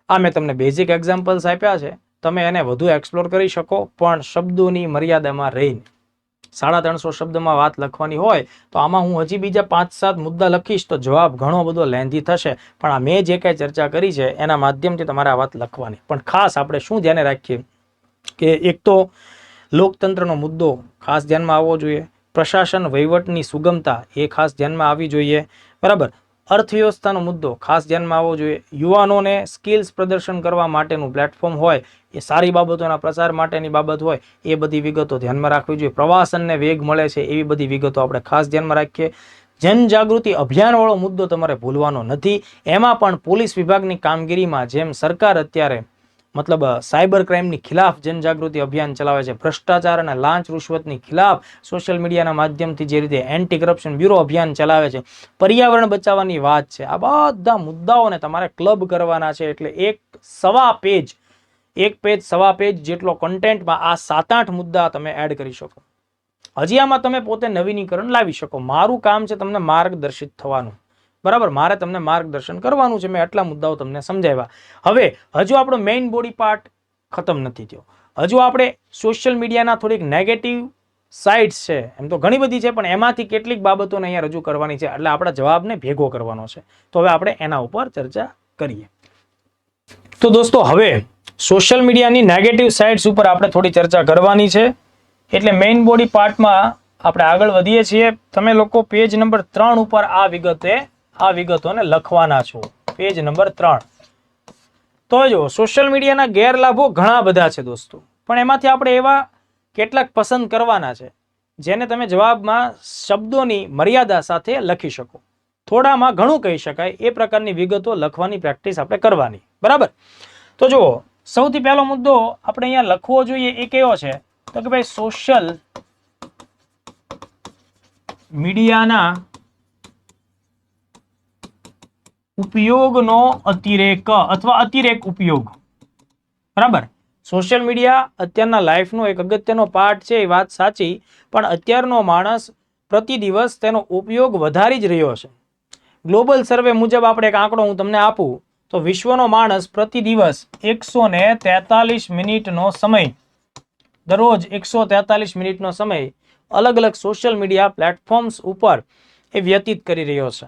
આ મેં તમને બેઝિક એક્ઝામ્પલ્સ આપ્યા છે, તમે એને વધુ એક્સપ્લોર કરી શકો, પણ શબ્દોની મર્યાદામાં રહીને. 350 શબ્દમાં વાત લખવાની હોય તો આમાં હું હજી બીજા 5-7 મુદ્દા લખીશ તો જવાબ ઘણો બધો લેન્ધી થશે. પણ આ મેં જે કંઈ ચર્ચા કરી છે એના માધ્યમથી તમારે આ વાત લખવાની. પણ ખાસ આપણે શું ધ્યાને રાખીએ કે એક તો લોકતંત્રનો મુદ્દો ખાસ ધ્યાનમાં આવવો જોઈએ, પ્રશાસન વહીવટની સુગમતા એ ખાસ ધ્યાનમાં આવવી જોઈએ. બરાબર, અર્થવ્યવસ્થાનો મુદ્દો ખાસ ધ્યાનમાં આવવો જોઈએ. યુવાનોને સ્કિલ્સ પ્રદર્શન કરવા માટેનું પ્લેટફોર્મ હોય, એ સારી બાબતોના પ્રચાર માટેની બાબત હોય, એ બધી વિગતો ધ્યાનમાં રાખવી જોઈએ. પ્રવાસનને વેગ મળે છે એવી બધી વિગતો આપણે ખાસ ધ્યાનમાં રાખીએ. જનજાગૃતિ અભિયાનવાળો મુદ્દો તમારે ભૂલવાનો નથી. એમાં પણ પોલીસ વિભાગની કામગીરીમાં જેમ સરકાર અત્યારે મતલબ સાયબર ક્રાઇમની ખિલાફ જનજાગૃતિ અભિયાન ચલાવે છે, ભ્રષ્ટાચાર અને લાંચ રૂશ્વતની ખિલાફ સોશિયલ મીડિયાના માધ્યમથી જે રીતે એન્ટી કરપ્શન બ્યુરો અભિયાન ચલાવે છે, પર્યાવરણ બચાવવાની વાત છે, આ બધા મુદ્દાઓને તમારે ક્લબ કરવાના છે. એટલે એક પેજ સવા પેજ જેટલો કન્ટેન્ટમાં આ 7-8 મુદ્દા તમે એડ કરી શકો. હજી આમાં તમે પોતે નવીનીકરણ લાવી શકો. મારું કામ છે તમને માર્ગદર્શિત થવાનું, બરાબર? મારે તમને માર્ગદર્શન કરવાનું છે. મેં આટલા મુદ્દાઓ તમને સમજાવ્યા. હવે હજુ આપણો મેઇન બોડી પાર્ટ ખતમ નથી થયો. હજુ આપણે સોશિયલ મીડિયાના થોડીક નેગેટિવ સાઇડ્સ છે, એમ તો ઘણી બધી છે, પણ એમાંથી કેટલીક બાબતોને અહીંયા રજૂ કરવાની છે. એટલે આપણા જવાબને ભેગો કરવાનો છે. તો હવે આપણે એના ઉપર ચર્ચા કરીએ. તો દોસ્તો, હવે સોશિયલ મીડિયાની નેગેટિવ સાઇડ્સ ઉપર આપણે થોડી ચર્ચા કરવાની છે. એટલે મેઇન બોડી પાર્ટમાં આપણે આગળ વધીએ છીએ. તમે લોકો પેજ નંબર 3 ઉપર આ વિગતોને લખવાના છો. Page number 3. તો જો સોશિયલ મીડિયાના ગેરલાભો ઘણા બધા છે દોસ્તો, પણ એમાંથી આપણે એવા કેટલાક પસંદ કરવાના છે જેને તમે જવાબમાં શબ્દોની મર્યાદા સાથે લખી શકો. થોડામાં ઘણું કહી શકાય એ પ્રકારની વિગતો લખવાની પ્રેક્ટિસ આપણે કરવાની, બરાબર? તો જુઓ, સૌથી પહેલો મુદ્દો આપણે અહીંયા લખવો જોઈએ એ કેવો છે? તો કે ભાઈ સોશિયલ મીડિયાના ઉપયોગનો અતિરેક અથવા અતિરેક ઉપયોગ, બરાબર? સોશિયલ મીડિયા અત્યારના લાઈફનો એક અગત્યનો પાર્ટ છે, એ વાત સાચી, પણ અત્યારનો માણસ પ્રતિ દિવસ તેનો ઉપયોગ વધારી જ રહ્યો છે. ગ્લોબલ સર્વે મુજબ આપણે એક આંકડો હું તમને આપું તો વિશ્વનો માણસ પ્રતિ દિવસ 143 મિનિટનો સમય, દરરોજ 143 મિનિટનો સમય અલગ અલગ સોશિયલ મીડિયા પ્લેટફોર્મ્સ ઉપર એ વ્યતીત કરી રહ્યો છે.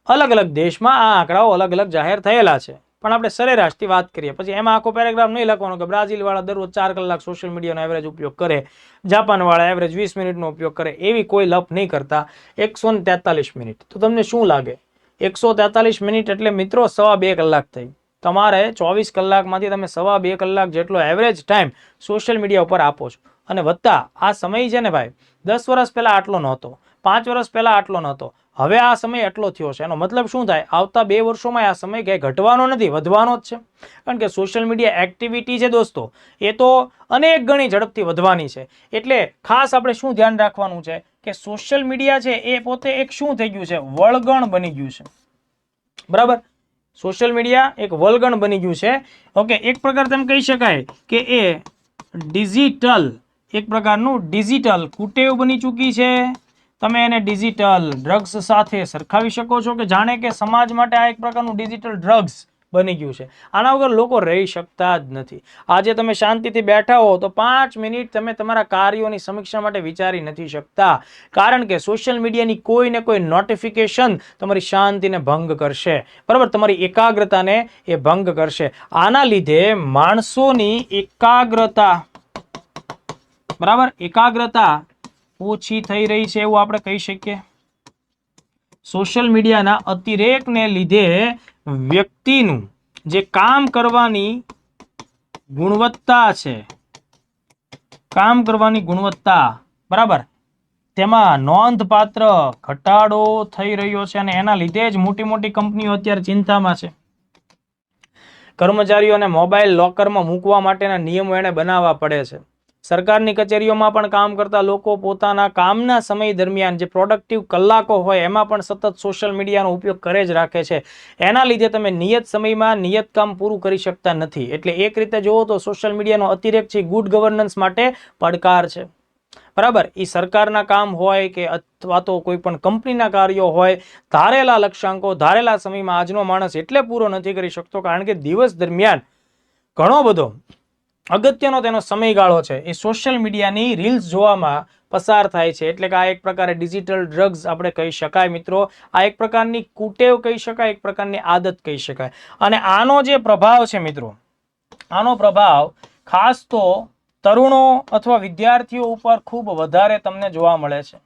અલગ અલગ દેશમાં આ આંકડાઓ અલગ અલગ જાહેર થયેલા છે, પણ આપણે સરેરાશથી વાત કરીએ. પછી એમાં આખો પેરેગ્રાફ નહીં લખવાનો કે બ્રાઝિલ વાળા દરરોજ 4 કલાક સોશિયલ મીડિયાનો એવરેજ ઉપયોગ કરે, જાપાન વાળા એવરેજ 20 મિનિટનો ઉપયોગ કરે, એવી કોઈ લપ નહીં કરતા. 143 મિનિટ તો તમને શું લાગે? 143 મિનિટ એટલે મિત્રો 2.5 કલાક થઈ. તમારે 24 કલાકમાંથી તમે 2.5 કલાક જેટલો એવરેજ ટાઈમ સોશિયલ મીડિયા ઉપર આપો છો. અને વત્તા આ સમય છે ને ભાઈ, 10 વર્ષ પહેલા આટલો નહોતો, 5 વર્ષ પહેલા આટલો નહોતો, હવે આ સમય એટલો થયો છે. એનો મતલબ શું થાય? આવતા 2 વર્ષોમાં આ સમય ક્યાંય ઘટવાનો નથી, વધવાનો જ છે. કારણ કે સોશિયલ મીડિયા એક્ટિવિટી છે દોસ્તો, એ તો અનેક ગણી ઝડપથી વધવાની છે. એટલે ખાસ આપણે શું ધ્યાન રાખવાનું છે કે સોશિયલ મીડિયા છે એ પોતે એક શું થઈ ગયું છે? વળગણ બની ગયું છે, બરાબર? સોશિયલ મીડિયા એક વળગણ બની ગયું છે. ઓકે, એક પ્રકાર તેમ કહી શકાય કે એ એક પ્રકારનું ડિજિટલ કુટેવ બની ચૂકી છે. તમે એને ડિજિટલ ડ્રગ્સ સાથે સરખાવી શકો છો, કે જાણે કે સમાજ માટે આ એક પ્રકારનું ડિજિટલ ડ્રગ્સ બની ગયું છે. આના વગર લોકો રહી શકતા જ નથી. આજે તમે શાંતિથી બેઠા હો તો 5 મિનિટ તમે તમારા કાર્યોની સમીક્ષા માટે વિચારી નથી શકતા, કારણ કે સોશિયલ મીડિયાની કોઈ ને કોઈ નોટિફિકેશન તમારી શાંતિને ભંગ કરશે, બરાબર? તમારી એકાગ્રતાને એ ભંગ કરશે. આના લીધે માણસોની એકાગ્રતા ઓછી થઈ રહી છે એવું આપણે કહી શકીએ. સોશિયલ મીડિયાના અતિરેકને લીધે વ્યક્તિનું જે કામ કરવાની ગુણવત્તા છે, બરાબર, તેમાં નોંધપાત્ર ઘટાડો થઈ રહ્યો છે. અને એના લીધે જ મોટી મોટી કંપનીઓ અત્યારે ચિંતામાં છે. કર્મચારીઓને મોબાઈલ લોકરમાં મૂકવા માટેના નિયમો એને બનાવવા પડે છે. સરકારની કચેરીઓમાં પણ કામ કરતા લોકો પોતાના કામના સમય દરમિયાન જે પ્રોડક્ટિવ કલાકો હોય એમાં પણ સતત સોશિયલ મીડિયાનો ઉપયોગ કરે જ રાખે છે. એના લીધે તમે નિયત સમયમાં નિયત કામ પૂરું કરી શકતા નથી. એટલે એક રીતે જોવો તો સોશિયલ મીડિયાનો અતિરેક છે ગુડ ગવર્નન્સ માટે પડકાર છે, બરાબર? એ સરકારના કામ હોય કે અથવા તો કોઈ પણ કંપનીના કાર્યો હોય, ધારેલા લક્ષ્યાંકો ધારેલા સમયમાં આજનો માણસ એટલે પૂરો નથી કરી શકતો કારણ કે દિવસ દરમિયાન ઘણો બધો અગત્યનો તેનો સમયગાળો છે એ સોશિયલ મીડિયાની રીલ્સ જોવામાં પસાર થાય છે. એટલે કે આ એક પ્રકારે ડિજિટલ ડ્રગ્સ આપણે કહી શકાય મિત્રો. આ એક પ્રકારની કુટેવ કહી શકાય, એક પ્રકારની આદત કહી શકાય. અને આનો જે પ્રભાવ છે મિત્રો, આનો પ્રભાવ ખાસ તો તરુણો અથવા વિદ્યાર્થીઓ ઉપર ખૂબ વધારે તમને જોવા મળે છે.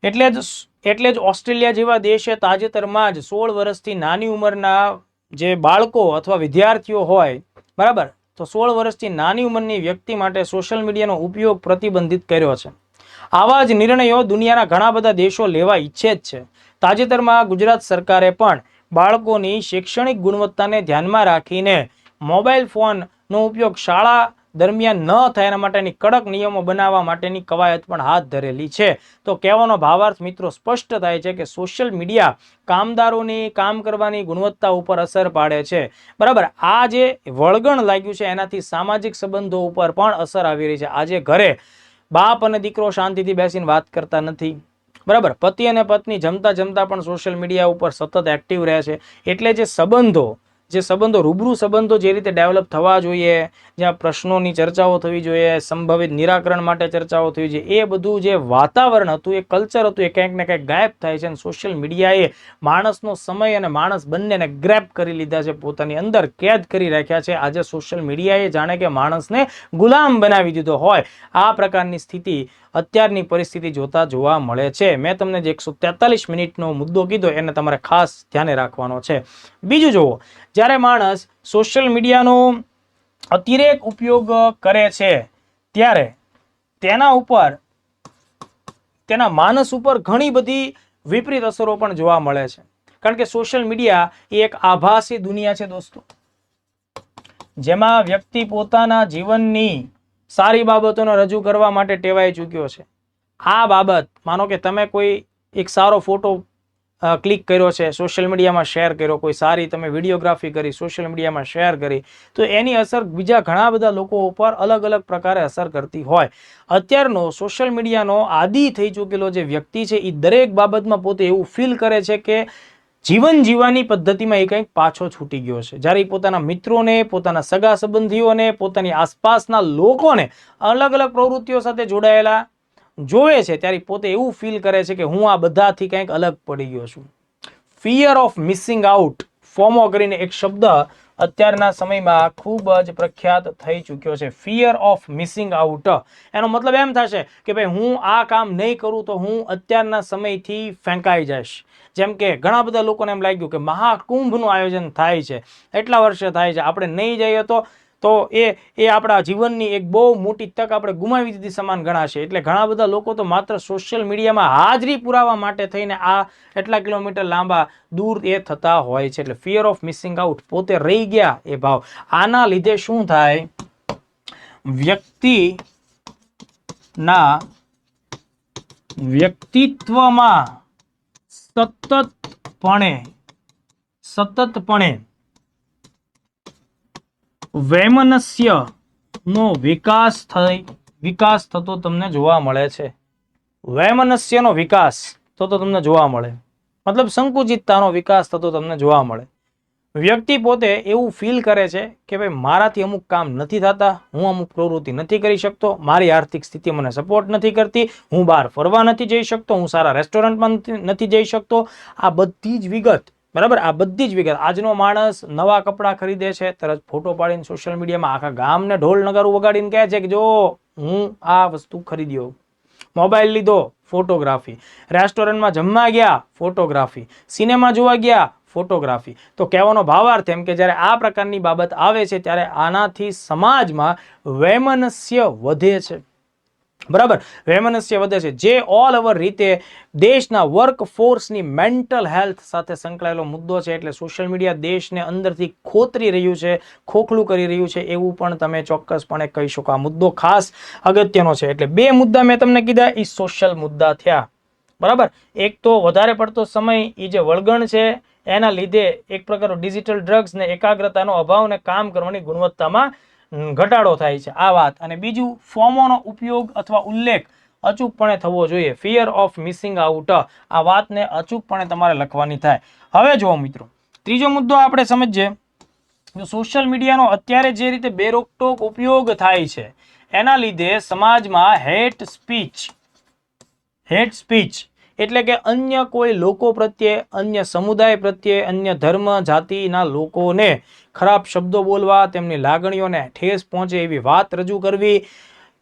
એટલે જ ઓસ્ટ્રેલિયા જેવા દેશે તાજેતરમાં જ 16 વર્ષથી નાની ઉંમરના જે બાળકો અથવા વિદ્યાર્થીઓ હોય, બરાબર, તો 16 વર્ષથી નાની ઉંમરની વ્યક્તિ માટે સોશિયલ મીડિયાનો ઉપયોગ પ્રતિબંધિત કર્યો છે. આવા જ નિર્ણયો દુનિયાના ઘણા બધા દેશો લેવા ઈચ્છે જ છે. તાજેતરમાં ગુજરાત સરકારે પણ બાળકોની શૈક્ષણિક ગુણવત્તાને ધ્યાનમાં રાખીને મોબાઈલ ફોનનો ઉપયોગ શાળા દરમિયાન ન થાય એના માટેની કડક નિયમો બનાવવા માટેની કવાયત પણ હાથ ધરેલી છે. તો કહેવાનો ભાવાર્થ મિત્રો સ્પષ્ટ થાય છે કે સોશિયલ મીડિયા કામદારોની કામ કરવાની ગુણવત્તા ઉપર અસર પાડે છે. બરાબર, આ જે વળગણ લાગ્યું છે એનાથી સામાજિક સંબંધો ઉપર પણ અસર આવી રહી છે. આજે ઘરે બાપ અને દીકરો શાંતિથી બેસીને વાત કરતા નથી. બરાબર, પતિ અને પત્ની જમતા જમતા પણ સોશિયલ મીડિયા ઉપર સતત એક્ટિવ રહે છે. એટલે જે સંબંધો રૂબરૂ સંબંધો જે રીતે ડેવલપ થવા જોઈએ, જ્યાં પ્રશ્નોની ચર્ચાઓ થવી જોઈએ, સંભવિત નિરાકરણ માટે ચર્ચાઓ થવી જોઈએ, એ બધું જે વાતાવરણ હતું, એ કલ્ચર હતું, એ ક્યાંક ને ક્યાંક ગાયબ થાય છે. અને સોશિયલ મીડિયાએ માણસનો સમય અને માણસ બંનેને ગ્રેપ કરી લીધા છે, પોતાની અંદર કેદ કરી રાખ્યા છે. આજે સોશિયલ મીડિયાએ જાણે કે માણસને ગુલામ બનાવી દીધો હોય, આ પ્રકારની સ્થિતિ અત્યારની પરિસ્થિતિ જોવા મળે છે. મેં તમને જે 143 મિનિટનો મુદ્દો કીધો એને તમારે ખાસ ધ્યાને રાખવાનો છે. બીજું જુઓ, જ્યારે માણસ સોશિયલ મીડિયાનો અતિરેક ઉપયોગ કરે છે ત્યારે તેના માનસ ઉપર ઘણી બધી વિપરીત અસરો પણ જોવા મળે છે. કારણ કે સોશિયલ મીડિયા એ એક આભાસી દુનિયા છે દોસ્તો, જેમાં વ્યક્તિ પોતાના જીવનની સારી બાબતોને રજૂ કરવા માટે ટેવાઈ ચૂક્યો છે. આ બાબત, માનો કે તમે કોઈ એક સારો ફોટો ક્લિક કર્યો છે, સોશિયલ મીડિયામાં શેર કર્યો, કોઈ સારી તમે વિડીયોગ્રાફી કરી, સોશિયલ મીડિયામાં શેર કરી, તો એની અસર બીજા ઘણા બધા લોકો ઉપર અલગ અલગ પ્રકારે અસર કરતી હોય. અત્યારનો સોશિયલ મીડિયાનો આદી થઈ ચૂકેલો જે વ્યક્તિ છે, એ દરેક બાબતમાં પોતે એવું ફીલ કરે છે કે જીવન જીવવાની પદ્ધતિમાં એ કંઈક પાછો છૂટી ગયો છે. જ્યારે એ પોતાના મિત્રોને, પોતાના સગા સંબંધીઓને, પોતાની આસપાસના લોકોને અલગ અલગ પ્રવૃત્તિઓ સાથે જોડાયેલા જોવે છે, ત્યારે પોતે એવું ફીલ કરે છે કે હું આ બધાથી કંઈક અલગ પડી ગયો છું. Fear of missing out, FOMO કરીને એક શબ્દ અત્યારના સમયમાં ખૂબ જ પ્રખ્યાત થઈ ચૂક્યો છે. ફિયર ઓફ મિસિંગ આઉટ, એનો મતલબ એમ થશે કે ભાઈ હું આ કામ નહીં કરું તો હું અત્યારના સમયથી ફેંકાઈ જઈશ. જેમ કે ઘણા બધા લોકોને એમ લાગ્યું કે મહાકુંભનું આયોજન થાય છે, એટલા વર્ષે થાય છે, આપણે નહીં જઈએ તો એ આપણા જીવનની એક બહુ મોટી તક આપણે ગુમાવી દીધી સમાન ગણાશે. એટલે ઘણા બધા લોકો તો માત્ર સોશિયલ મીડિયામાં હાજરી પુરાવા માટે થઈને આ એટલા કિલોમીટર લાંબા દૂર એ થતા હોય છે. એટલે ફિયર ઓફ મિસિંગ આઉટ, પોતે રહી ગયા એ ભાવ. આના લીધે શું થાય, વ્યક્તિના વ્યક્તિત્વમાં સતતપણે વૈમનસ્યનો વિકાસ થતો તમને જોવા મળે છે. વૈમનસ્યનો વિકાસ થતો તમને જોવા મળે, મતલબ સંકુચિતતાનો વિકાસ થતો તમને જોવા મળે. વ્યક્તિ પોતે એવું ફીલ કરે છે કે ભાઈ મારાથી અમુક કામ નથી થતા, હું અમુક પ્રવૃત્તિ નથી કરી શકતો, મારી આર્થિક સ્થિતિ મને સપોર્ટ નથી કરતી, હું બહાર ફરવા નથી જઈ શકતો, હું સારા રેસ્ટોરન્ટમાં નથી જઈ શકતો. આ બધી જ વિગત, બરાબર, આ બધી જ વિગત. આજનો માણસ નવા કપડાં ખરીદે છે, તરત ફોટો પાડીને સોશિયલ મીડિયામાં આખા ગામને ઢોલ નગારું વગાડીને કહે છે કે જો હું આ વસ્તુ ખરીદ્યો. મોબાઈલ લીધો, ફોટોગ્રાફી. રેસ્ટોરન્ટમાં જમવા ગયા, ફોટોગ્રાફી. સિનેમા જોવા ગયા, ફોટોગ્રાફી. તો કહેવાનો ભાવાર્થ એમ કે જ્યારે આ પ્રકારની બાબત આવે છે ત્યારે આનાથી સમાજમાં વૈમનસ્ય વધે છે. બરાબર, વૈમનસ્ય વધે છે, જે ઓલ ઓવર રીતે દેશના વર્કફોર્સની મેન્ટલ હેલ્થ સાથે સંકળાયેલો મુદ્દો છે. એટલે સોશિયલ મીડિયા દેશને અંદરથી ખોતરી રહ્યું છે, ખોખલું કરી રહ્યું છે, એવું પણ તમે ચોક્કસપણે કહી શકો. આ મુદ્દો ખાસ અગત્યનો છે. એટલે બે મુદ્દા મેં તમને કીધા, એ સોશિયલ મુદ્દા થયા. બરાબર, એક તો વધારે પડતો સમય એ જે વળગણ છે એના લીધે એક પ્રકારનો ડિજિટલ ડ્રગ્સ ને એકાગ્રતાનો અભાવ ને કામ કરવાની ગુણવત્તામાં ઘટાડો થાય છે, આ વાત. અને બીજું, ફોમોનો ઉપયોગ અથવા ઉલ્લેખ અચૂકપણે થવો જોઈએ. ફિયર ઓફ મિસિંગ આઉટ, આ વાતને અચૂકપણે તમારે લખવાની થાય. હવે જુઓ મિત્રો, ત્રીજો મુદ્દો આપણે સમજીએ. સોશિયલ મીડિયાનો અત્યારે જે રીતે બેરોકટોક ઉપયોગ થાય છે એના લીધે સમાજમાં હેટ સ્પીચ એટલે કે અન્ય કોઈ લોકો પ્રત્યે, અન્ય સમુદાય પ્રત્યે, અન્ય ધર્મ જાતિના લોકોને ખરાબ શબ્દો બોલવા, તેમની લાગણીઓને ઠેસ પહોંચે એવી વાત રજૂ કરવી,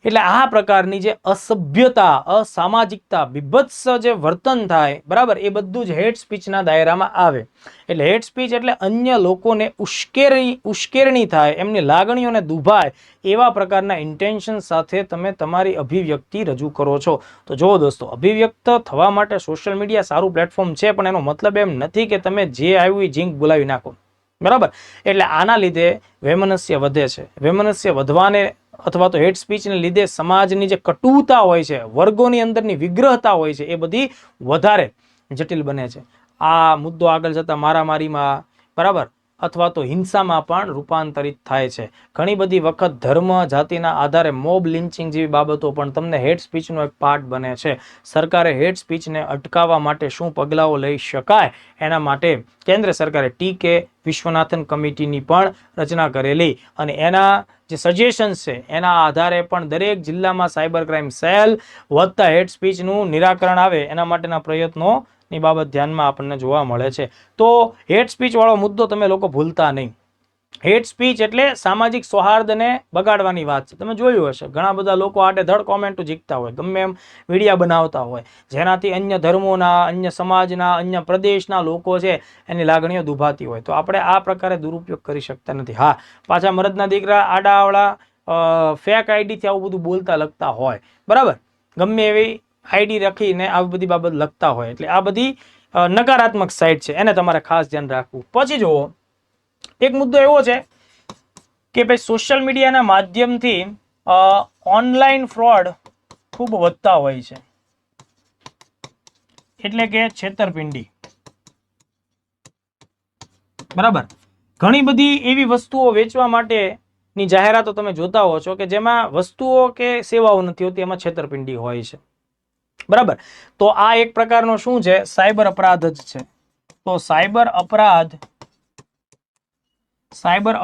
એટલે આ પ્રકારની જે અસભ્યતા, અસામાજિકતા, બીભત્સ જે વર્તન થાય, બરાબર, એ બધું જ હેટ સ્પીચના દાયરામાં આવે. એટલે હેટ સ્પીચ એટલે અન્ય લોકોને ઉશ્કેરણી થાય, એમની લાગણીઓને દુભાય એવા પ્રકારના ઇન્ટેન્શન સાથે તમે તમારી અભિવ્યક્તિ રજૂ કરો છો. તો જુઓ દોસ્તો, અભિવ્યક્ત થવા માટે સોશિયલ મીડિયા સારું પ્લેટફોર્મ છે, પણ એનો મતલબ એમ નથી કે તમે જે આવ્યું એ ઝીંક બોલાવી નાખો, બરાબર. એટલે આના લીધે વૈમનસ્ય વધે છે. વૈમનસ્ય વધવાને અથવા તો હેટ સ્પીચને લીધે સમાજની જે કટુતા હોય છે, વર્ગોની અંદરની વિગ્રહતા હોય છે, એ બધી વધારે જટિલ બને છે. આ મુદ્દો આગળ જતા મારામારીમાં, બરાબર, અથવા તો હિંસામાં પણ રૂપાંતરિત થાય છે. ઘણી બધી વખત ધર્મ, જાતિના આધારે મોબ લિન્ચિંગ જેવી બાબતો પણ તમને હેટ સ્પીચનો એક પાર્ટ બને છે. સરકારે હેટ સ્પીચને અટકાવવા માટે શું પગલાઓ લઈ શકાય, એના માટે કેન્દ્ર સરકારે ટી.કે. વિશ્વનાથન કમિટીની પણ રચના કરેલી, અને એના જે સજેશન્સ છે એના આધારે પણ દરેક જિલ્લામાં સાયબર ક્રાઇમ સેલ વધતા હેટ સ્પીચનું નિરાકરણ આવે એના માટેના પ્રયત્નોની બાબત ધ્યાનમાં આપણને જોવા મળે છે. તો હેટ સ્પીચ વાળો મુદ્દો તમે લોકો ભૂલતા નહીં. હેટ સ્પીચ એટલે સામાજિક સૌહાર્દને બગાડવાની વાત છે. તમે જોયું હશે ઘણા બધા લોકો આડેધડ કોમેન્ટો જીકતા હોય, ગમે એમ વિડીયા બનાવતા હોય, જેનાથી અન્ય ધર્મોના, અન્ય સમાજના, અન્ય પ્રદેશના લોકો છે એની લાગણીઓ દુભાતી હોય. તો આપણે આ પ્રકારે દુરુપયોગ કરી શકતા નથી. હા, પાછા મરદના દીકરા આડાવડા ફેક આઈડીથી આવું બધું બોલતા લખતા હોય, બરાબર, ગમે એવી આઈડી રાખીને આવી બધી બાબત લખતા હોય. એટલે આ બધી નકારાત્મક સાઇડ છે, એને તમારે ખાસ ધ્યાન રાખવું. પછી જુઓ, એક મુદ્દો એવો છે કે ભાઈ સોશિયલ મીડિયાના માધ્યમથી ઓનલાઈન ફ્રોડ ખૂબ વધતા હોય છે, એટલે કે છેતરપિંડી, બરાબર. ઘણી બધી એવી વસ્તુઓ વેચવા માટેની જાહેરાતો તમે જોતા હો છો કે જેમાં વસ્તુઓ કે સેવાઓ નથી હોતી, એમાં છેતરપિંડી હોય છે, બરાબર. તો આ એક પ્રકારનો શું છે, સાયબર અપરાધ જ છે. તો સાયબર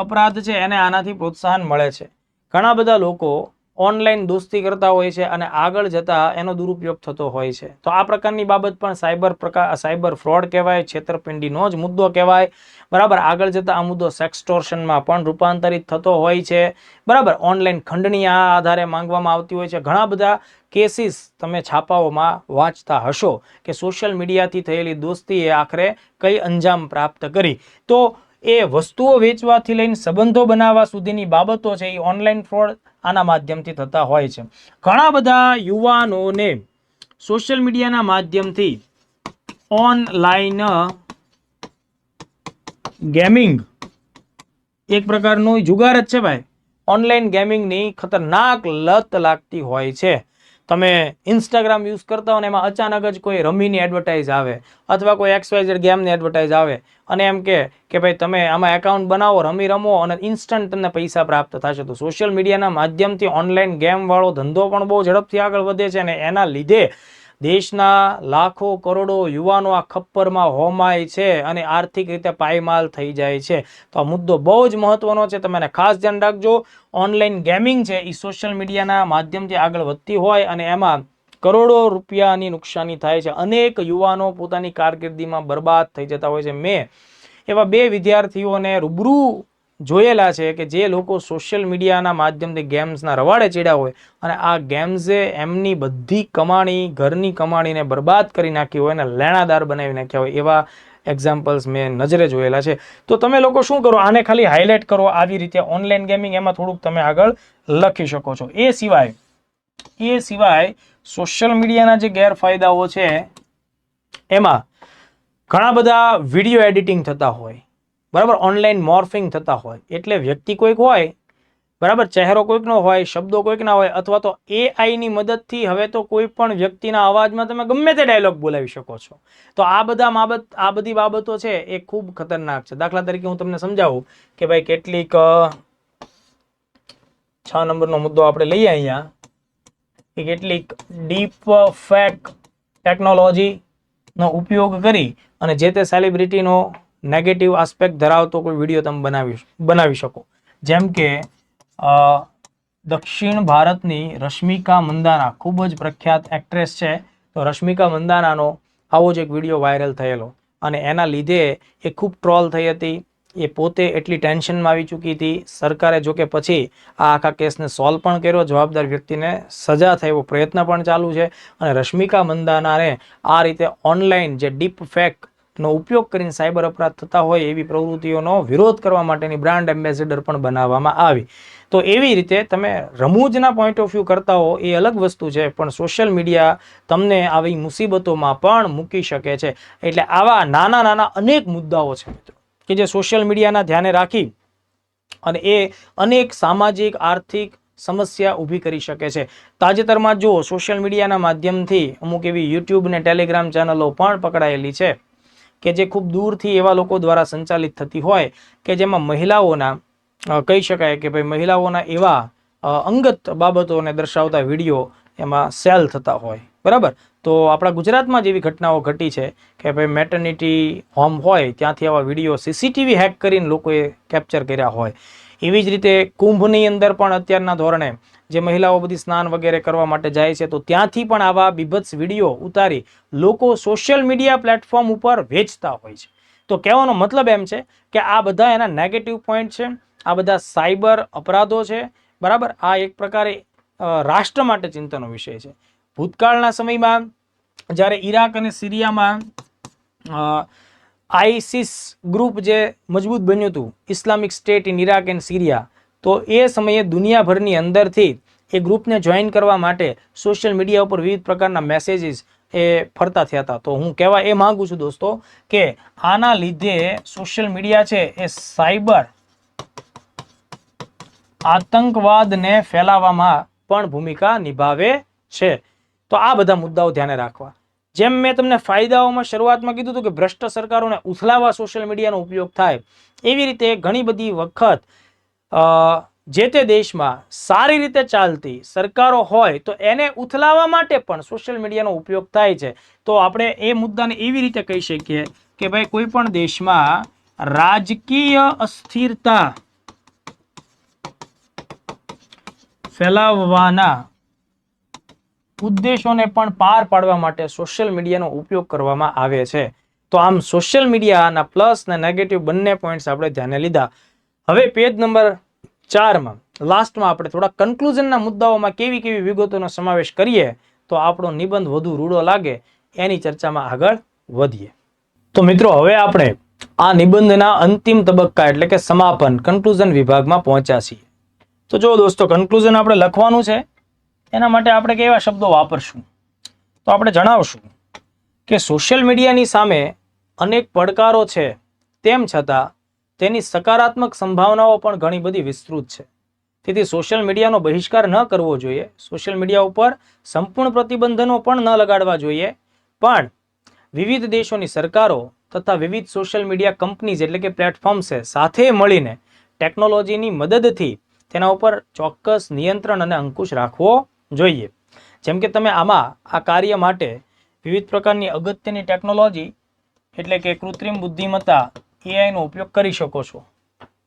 અપરાધ છે એને આનાથી પ્રોત્સાહન મળે છે. ઘણા બધા લોકો ઓનલાઈન દોસ્તી કરતા હોય છે અને આગળ જતા એનો દુરુપયોગ થતો હોય છે. તો આ પ્રકારની બાબત પણ સાયબર ફ્રોડ કહેવાય, છેતરપિંડીનો જ મુદ્દો કહેવાય, બરાબર. આગળ જતા આ મુદ્દો સેક્સટોર્શનમાં પણ રૂપાંતરિત થતો હોય છે, બરાબર. ઓનલાઈન ખંડણી આ આધારે માંગવામાં આવતી હોય છે. ઘણા બધા કેસીસ તમે છાપાઓમાં વાંચતા હશો કે સોશિયલ મીડિયાથી થયેલી દોસ્તીએ આખરે કઈ અંજામ પ્રાપ્ત કરી. તો એ વસ્તુઓ વેચવાથી લઈને સંબંધો બનાવવા સુધીની બાબતો છે એ ઓનલાઈન ફ્રોડ આના માધ્યમથી થતા હોય છે. ઘણા બધા યુવાનોને સોશિયલ મીડિયાના માધ્યમથી ઓનલાઈન ગેમિંગ એક પ્રકારનું જુગાર જ છે ભાઈ. ઓનલાઈન ગેમિંગની ખતરનાક લત લાગતી હોય છે. તમે ઇન્સ્ટાગ્રામ યુઝ કરતા હો ને એમાં અચાનક જ કોઈ રમીની એડવર્ટાઇઝ આવે અથવા કોઈ XYZ ગેમની એડવર્ટાઇઝ આવે અને એમ કે ભાઈ તમે આમાં એકાઉન્ટ બનાવો, રમો અને ઇન્સ્ટન્ટ તમને પૈસા પ્રાપ્ત થશે. તો સોશિયલ મીડિયાના માધ્યમથી ઓનલાઈન ગેમવાળો ધંધો પણ બહુ ઝડપથી આગળ વધે છે અને એના લીધે દેશના લાખો કરોડો યુવાનો આ ખપ્પરમાં હોમાય છે અને આર્થિક રીતે પાયમાલ થઈ જાય છે. તો આ મુદ્દો બહુ જ મહત્વનો છે, તમે ખાસ ધ્યાન રાખજો. ઓનલાઈન ગેમિંગ છે એ સોશિયલ મીડિયાના માધ્યમથી આગળ વધતી હોય અને એમાં કરોડો રૂપિયાની નુકસાની થાય છે. અનેક યુવાનો પોતાની કારકિર્દીમાં બરબાદ થઈ જતા હોય છે. મેં એવા 2 વિદ્યાર્થીઓને રૂબરૂ જોયેલા છે કે જે લોકો સોશિયલ મીડિયાના માધ્યમથી ગેમ્સના રવાડે ચડ્યા હોય અને આ ગેમ્સે એમની બધી કમાણી, ઘરની કમાણીને બરબાદ કરી નાખી હોય અને લેણાદાર બનાવી નાખ્યા હોય. એવા એક્ઝામ્પલ્સ મેં નજરે જોયેલા છે. તો તમે લોકો શું કરો, આને ખાલી હાઇલાઇટ કરો આવી રીતે ઓનલાઈન ગેમિંગ, એમાં થોડુંક તમે આગળ લખી શકો છો. એ સિવાય સોશિયલ મીડિયાના જે ગેરફાયદાઓ છે એમાં ઘણા બધા વિડીયો એડિટિંગ થતા હોય, બરાબર, ઓનલાઈન મોર્ફિંગ થતા હોય. એટલે વ્યક્તિ કોઈક હોય, બરાબર, ચહેરો કોઈકનો હોય, શબ્દો કોઈકના હોય, અથવા તો AI ની મદદથી હવે તો કોઈ પણ વ્યક્તિના અવાજમાં તમે ગમે તે ડાયલોગ બોલાવી શકો છો. તો આ બધી બાબતો છે એ ખૂબ ખતરનાક છે. દાખલા તરીકે હું તમને સમજાવું કે ભાઈ કેટલીક 6 નંબરનો મુદ્દો આપણે લઈએ અહીંયા કે કેટલીક ડીપ ફેક ટેકનોલોજીનો ઉપયોગ કરી અને જે તે સેલિબ્રિટીનો નેગેટિવ આસ્પેક્ટ ધરાવતો કોઈ વિડીયો તમે બનાવી શકો. જેમ કે દક્ષિણ ભારતની રશ્મિકા મંદાના ખૂબ જ પ્રખ્યાત એક્ટ્રેસ છે. તો રશ્મિકા મંદાનાનો આવો જ એક વિડીયો વાયરલ થયેલો અને એના લીધે એ ખૂબ ટ્રોલ થઈ હતી. એ પોતે એટલી ટેન્શનમાં આવી ચૂકી હતી. સરકારે જોકે પછી આ આખા કેસને સોલ્વ પણ કર્યો, જવાબદાર વ્યક્તિને સજા થાય એવો પ્રયત્ન પણ ચાલુ છે. અને રશ્મિકા મંદાનાને આ રીતે ઓનલાઈન જે ડીપ ફેકનો ઉપયોગ કરીને સાયબર અપરાધ થતા હોય એવી પ્રવૃત્તિઓનો વિરોધ કરવા માટેની બ્રાન્ડ એમ્બેસેડર પણ બનાવવામાં આવી. તો એવી રીતે તમે રમૂજના પોઈન્ટ ઓફ વ્યૂ કરતા હો એ અલગ વસ્તુ છે, પણ સોશિયલ મીડિયા તમને આવી મુસીબતોમાં પણ મૂકી શકે છે. એટલે આવા નાના નાના અનેક મુદ્દાઓ છે મિત્રો કે જે સોશિયલ મીડિયાના ધ્યાને રાખી અને એ અનેક સામાજિક આર્થિક સમસ્યા ઊભી કરી શકે છે. તાજેતરમાં જુઓ, સોશિયલ મીડિયાના માધ્યમથી અમુક એવી યુટ્યુબ ને ટેલિગ્રામ ચેનલો પણ પકડાયેલી છે કે જે ખૂબ દૂરથી એવા લોકો દ્વારા સંચાલિત થતી હોય કે જેમાં મહિલાઓના કહી શકાય કે ભાઈ મહિલાઓના એવા અંગત બાબતોને દર્શાવતા વિડીયો એમાં સેલ થતા હોય, બરાબર. તો આપણા ગુજરાતમાં જેવી ઘટનાઓ ઘટી છે કે ભાઈ મેટર્નિટી હોમ હોય ત્યાંથી આવા વિડીયો સીસીટીવી હેક કરીને લોકોએ કેપ્ચર કર્યા હોય. એવી જ રીતે કુંભની અંદર પણ અત્યારના ધોરણે જે મહિલાઓ બધી સ્નાન વગેરે કરવા માટે જાય છે તો ત્યાંથી પણ આવા બીભત્સ વિડીયો ઉતારી લોકો સોશિયલ મીડિયા પ્લેટફોર્મ ઉપર વેચતા હોય છે. તો કહેવાનો મતલબ એમ છે કે આ બધા એના નેગેટિવ પોઈન્ટ છે, આ બધા સાયબર અપરાધો છે, બરાબર. આ એક પ્રકારે રાષ્ટ્ર માટે ચિંતાનો વિષય છે. ભૂતકાળના સમયમાં જ્યારે ઈરાક અને સિરિયામાં આઈસિસ ગ્રુપ જે મજબૂત બન્યું હતું, Islamic state in Iraq and Syria, તો એ સમયે દુનિયાભરની અંદરથી એ ગ્રુપને જોઈન કરવા માટે સોશિયલ મીડિયા ઉપર વિવિધ પ્રકારના મેસેજીસ એ ફરતા થયા હતા. તો હું કહેવા એ માંગુ છું દોસ્તો કે આના લીધે સોશિયલ મીડિયા છે એ સાયબર આતંકવાદને ફેલાવવામાં પણ ભૂમિકા નિભાવે છે. તો આ બધા મુદ્દાઓ ધ્યાને રાખવા. જેમ મેં તમને ફાયદાઓમાં શરૂઆતમાં કીધું હતું કે ભ્રષ્ટ સરકારોને ઉથલાવવા સોશિયલ મીડિયાનો ઉપયોગ થાય, એવી રીતે ઘણી બધી વખત જે તે દેશમાં સારી રીતે ચાલતી સરકારો હોય તો એને ઉથલાવવા માટે પણ સોશિયલ મીડિયાનો ઉપયોગ થાય છે. તો આપણે એ મુદ્દાને એવી રીતે કહી શકીએ કે ભાઈ કોઈ પણ દેશમાં રાજકીય અસ્થિરતા ફેલાવવાના ઉદ્દેશોને પણ પાર પાડવા માટે સોશિયલ મીડિયાનો ઉપયોગ કરવામાં આવે છે. તો આમ સોશિયલ મીડિયાના પ્લસ અને નેગેટિવ બંને પોઈન્ટ્સ આપણે ધ્યાને લીધા. હવે પેજ નંબર 4માં લાસ્ટમાં આપણે થોડા કન્ક્લુઝનના મુદ્દાઓમાં કેવી કેવી વિગતોનો સમાવેશ કરીએ તો આપણો નિબંધ વધુ રૂડો લાગે એની ચર્ચામાં આગળ વધીએ. તો મિત્રો હવે આપણે આ નિબંધના અંતિમ તબક્કા એટલે કે સમાપન કન્ક્લુઝન વિભાગમાં પહોંચ્યા છીએ. તો જો દોસ્તો, કન્ક્લુઝન આપણે લખવાનું છે, એના માટે આપણે કેવા શબ્દો વાપરશું તો આપણે જણાવશું કે સોશિયલ મીડિયાની સામે અનેક પડકારો છે, તેમ છતાં તેની સકારાત્મક સંભાવનાઓ પણ ઘણી બધી વિસ્તૃત છે. તેથી સોશિયલ મીડિયાનો બહિષ્કાર ન કરવો જોઈએ, સોશિયલ મીડિયા ઉપર સંપૂર્ણ પ્રતિબંધનો પણ ન લગાડવા જોઈએ, પણ વિવિધ દેશોની સરકારો તથા વિવિધ સોશિયલ મીડિયા કંપનીઝ એટલે કે પ્લેટફોર્મ્સ સાથે મળીને ટેકનોલોજીની મદદથી તેના ઉપર ચોક્કસ નિયંત્રણ અને અંકુશ રાખવો જોઈએ. જેમ કે તમે આમાં આ કાર્ય માટે વિવિધ પ્રકારની અગત્યની ટેકનોલોજી એટલે કે કૃત્રિમ બુદ્ધિમત્તા એઆઈનો ઉપયોગ કરી શકો છો,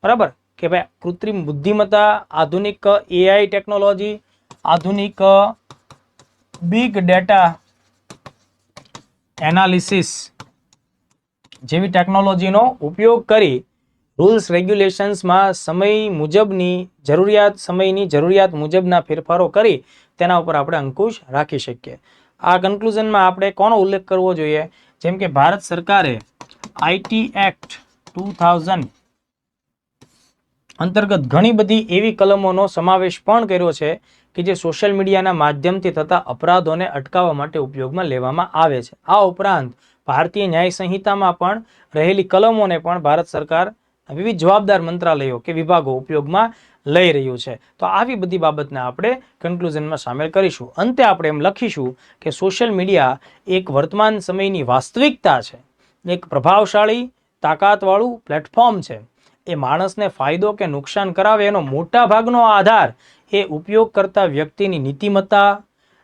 બરાબર. કે ભાઈ કૃત્રિમ બુદ્ધિમત્તા, આધુનિક એઆઈ ટેકનોલોજી, આધુનિક બિગ ડેટા એનાલિસિસ જેવી ટેકનોલોજીનો ઉપયોગ કરી રૂલ્સ રેગ્યુલેશન્સમાં સમયની જરૂરિયાત મુજબના ફેરફારો કરી તેના ઉપર આપણે અંકુશ રાખી શકીએ. આ કન્ક્લુઝનમાં આપણે કોનો ઉલ્લેખ કરવો જોઈએ? જેમ કે ભારત સરકારે આઈટી એક્ટ 2000 અંતર્ગત ઘણી બધી એવી કલમોનો સમાવેશ પણ કર્યો છે કે જે સોશિયલ મીડિયાના માધ્યમથી થતા અપરાધોને અટકાવવા માટે ઉપયોગમાં લેવામાં આવે છે. આ ઉપરાંત ભારતીય ન્યાય સંહિતામાં પણ રહેલી કલમોને પણ ભારત સરકાર વિવિધ જવાબદાર મંત્રાલયો કે વિભાગો ઉપયોગમાં લઈ રહ્યું છે. તો આવી બધી બાબતને આપણે કન્ક્લુઝનમાં સામેલ કરીશું. અંતે આપણે એમ લખીશું કે સોશિયલ મીડિયા એક વર્તમાન સમયની વાસ્તવિકતા છે, એક પ્રભાવશાળી તાકાતવાળું પ્લેટફોર્મ છે. એ માણસને ફાયદો કે નુકસાન કરાવે એનો મોટા ભાગનો આધાર એ ઉપયોગ કરતા વ્યક્તિની નીતિમત્તા,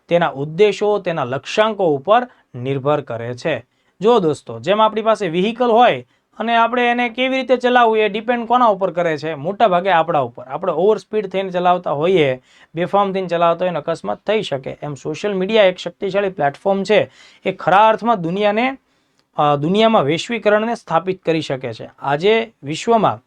તેના ઉદ્દેશો, તેના લક્ષ્યાંકો ઉપર નિર્ભર કરે છે. જો દોસ્તો, જેમ આપણી પાસે વ્હીકલ હોય અને આપણે એને કેવી રીતે ચલાવવું એ ડિપેન્ડ કોના ઉપર કરે છે? મોટા ભાગે આપણા ઉપર. આપણે ઓવર સ્પીડ થઈને ચલાવતા હોઈએ, બેફામ થઈને ચલાવતા હોય, અકસ્માત થઈ શકે. એમ સોશિયલ મીડિયા એક શક્તિશાળી પ્લેટફોર્મ છે. એ ખરા અર્થમાં દુનિયાને દુનિયામાં વૈશ્વિકરણને સ્થાપિત કરી શકે છે. આજે વિશ્વમાં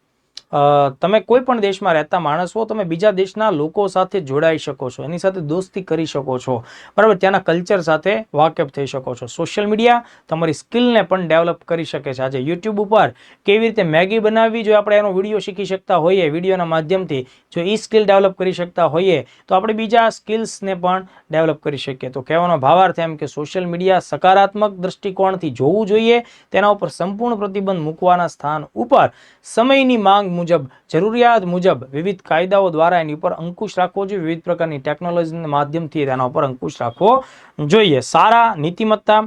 તમે કોઈ પણ દેશમાં રહેતા માણસ હો, તમે બીજા દેશના લોકો સાથે જોડાઈ શકો છો, એની સાથે દોસ્તી કરી શકો છો, બરાબર, ત્યાંના કલ્ચર સાથે વાકેફ થઈ શકો છો. સોશિયલ મીડિયા તમારી સ્કિલને પણ ડેવલપ કરી શકે છે. આજે યુટ્યુબ ઉપર કેવી રીતે મેગી બનાવવી, જો આપણે એનો વિડીયો શીખી શકતા હોઈએ, વિડીયોના માધ્યમથી જો એ સ્કિલ ડેવલપ કરી શકતા હોઈએ, તો આપણે બીજા સ્કિલ્સને પણ ડેવલપ કરી શકીએ. તો કહેવાનો ભાવાર્થ એમ કે સોશિયલ મીડિયા સકારાત્મક દૃષ્ટિકોણથી જોવું જોઈએ, તેના ઉપર સંપૂર્ણ પ્રતિબંધ મૂકવાના સ્થાન ઉપર સમયની માંગ મુજબ, જરૂરિયાત મુજબ વિવિધ કાયદાઓ દ્વારા એની ઉપર અંકુશ રાખવો જોઈએ. વિવિધ પ્રકારની ટેકનોલોજીના માધ્યમથી તેના ઉપર અંકુશ રાખવો જોઈએ. સારા નીતિમત્તા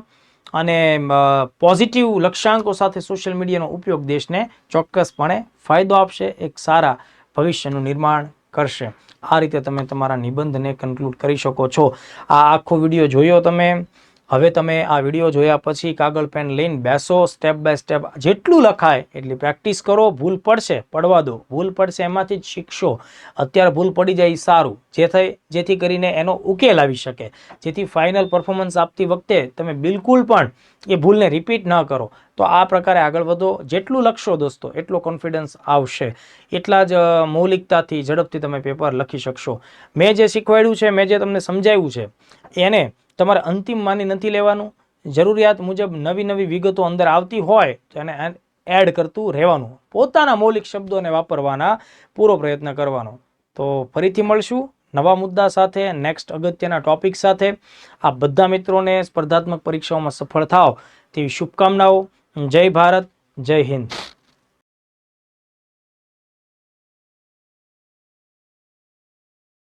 અને પોઝિટિવ લક્ષ્યાંકો સાથે સોશિયલ મીડિયાનો ઉપયોગ દેશને ચોક્કસપણે ફાયદો આપશે, એક સારા ભવિષ્યનું નિર્માણ કરશે. આ રીતે તમે તમારા નિબંધને કન્ક્લુડ કરી શકો છો. આ આખો વિડીયો જોયો તમે. હવે તમે આ વિડીયો જોયા પછી કાગળ પેન લઈને બેસો, સ્ટેપ બાય સ્ટેપ જેટલું લખાય એટલી પ્રેક્ટિસ કરો. ભૂલ પડશે, પડવા દો, ભૂલ પડશે એમાંથી જ શીખશો. અત્યારે ભૂલ પડી જાય સારું, જેથી કરીને એનો ઉકેલ આવી શકે, જેથી ફાઇનલ પરફોર્મન્સ આપતી વખતે તમે બિલકુલ પણ એ ભૂલને રિપીટ ન કરો. તો આ પ્રકારે આગળ વધો. જેટલું લખશો દોસ્તો એટલો કોન્ફિડન્સ આવશે, એટલા જ મૌલિકતાથી ઝડપથી તમે પેપર લખી શકશો. મેં જે શીખવાડ્યું છે, મેં જે તમને સમજાવ્યું છે, એને તમારે અંતિમ માની નથી લેવાનું. જરૂરિયાત મુજબ નવી નવી વિગતો અંદર આવતી હોય તો એને એડ કરતું રહેવાનું. પોતાના મૌલિક શબ્દોને વાપરવાના પૂરો પ્રયત્ન કરવાનો. તો ફરીથી મળશું નવા મુદ્દા સાથે, નેક્સ્ટ અગત્યના ટોપિક સાથે. આ બધા મિત્રોને સ્પર્ધાત્મક પરીક્ષાઓમાં સફળ થાવ તેવી શુભકામનાઓ. જય ભારત, જય હિન્દ.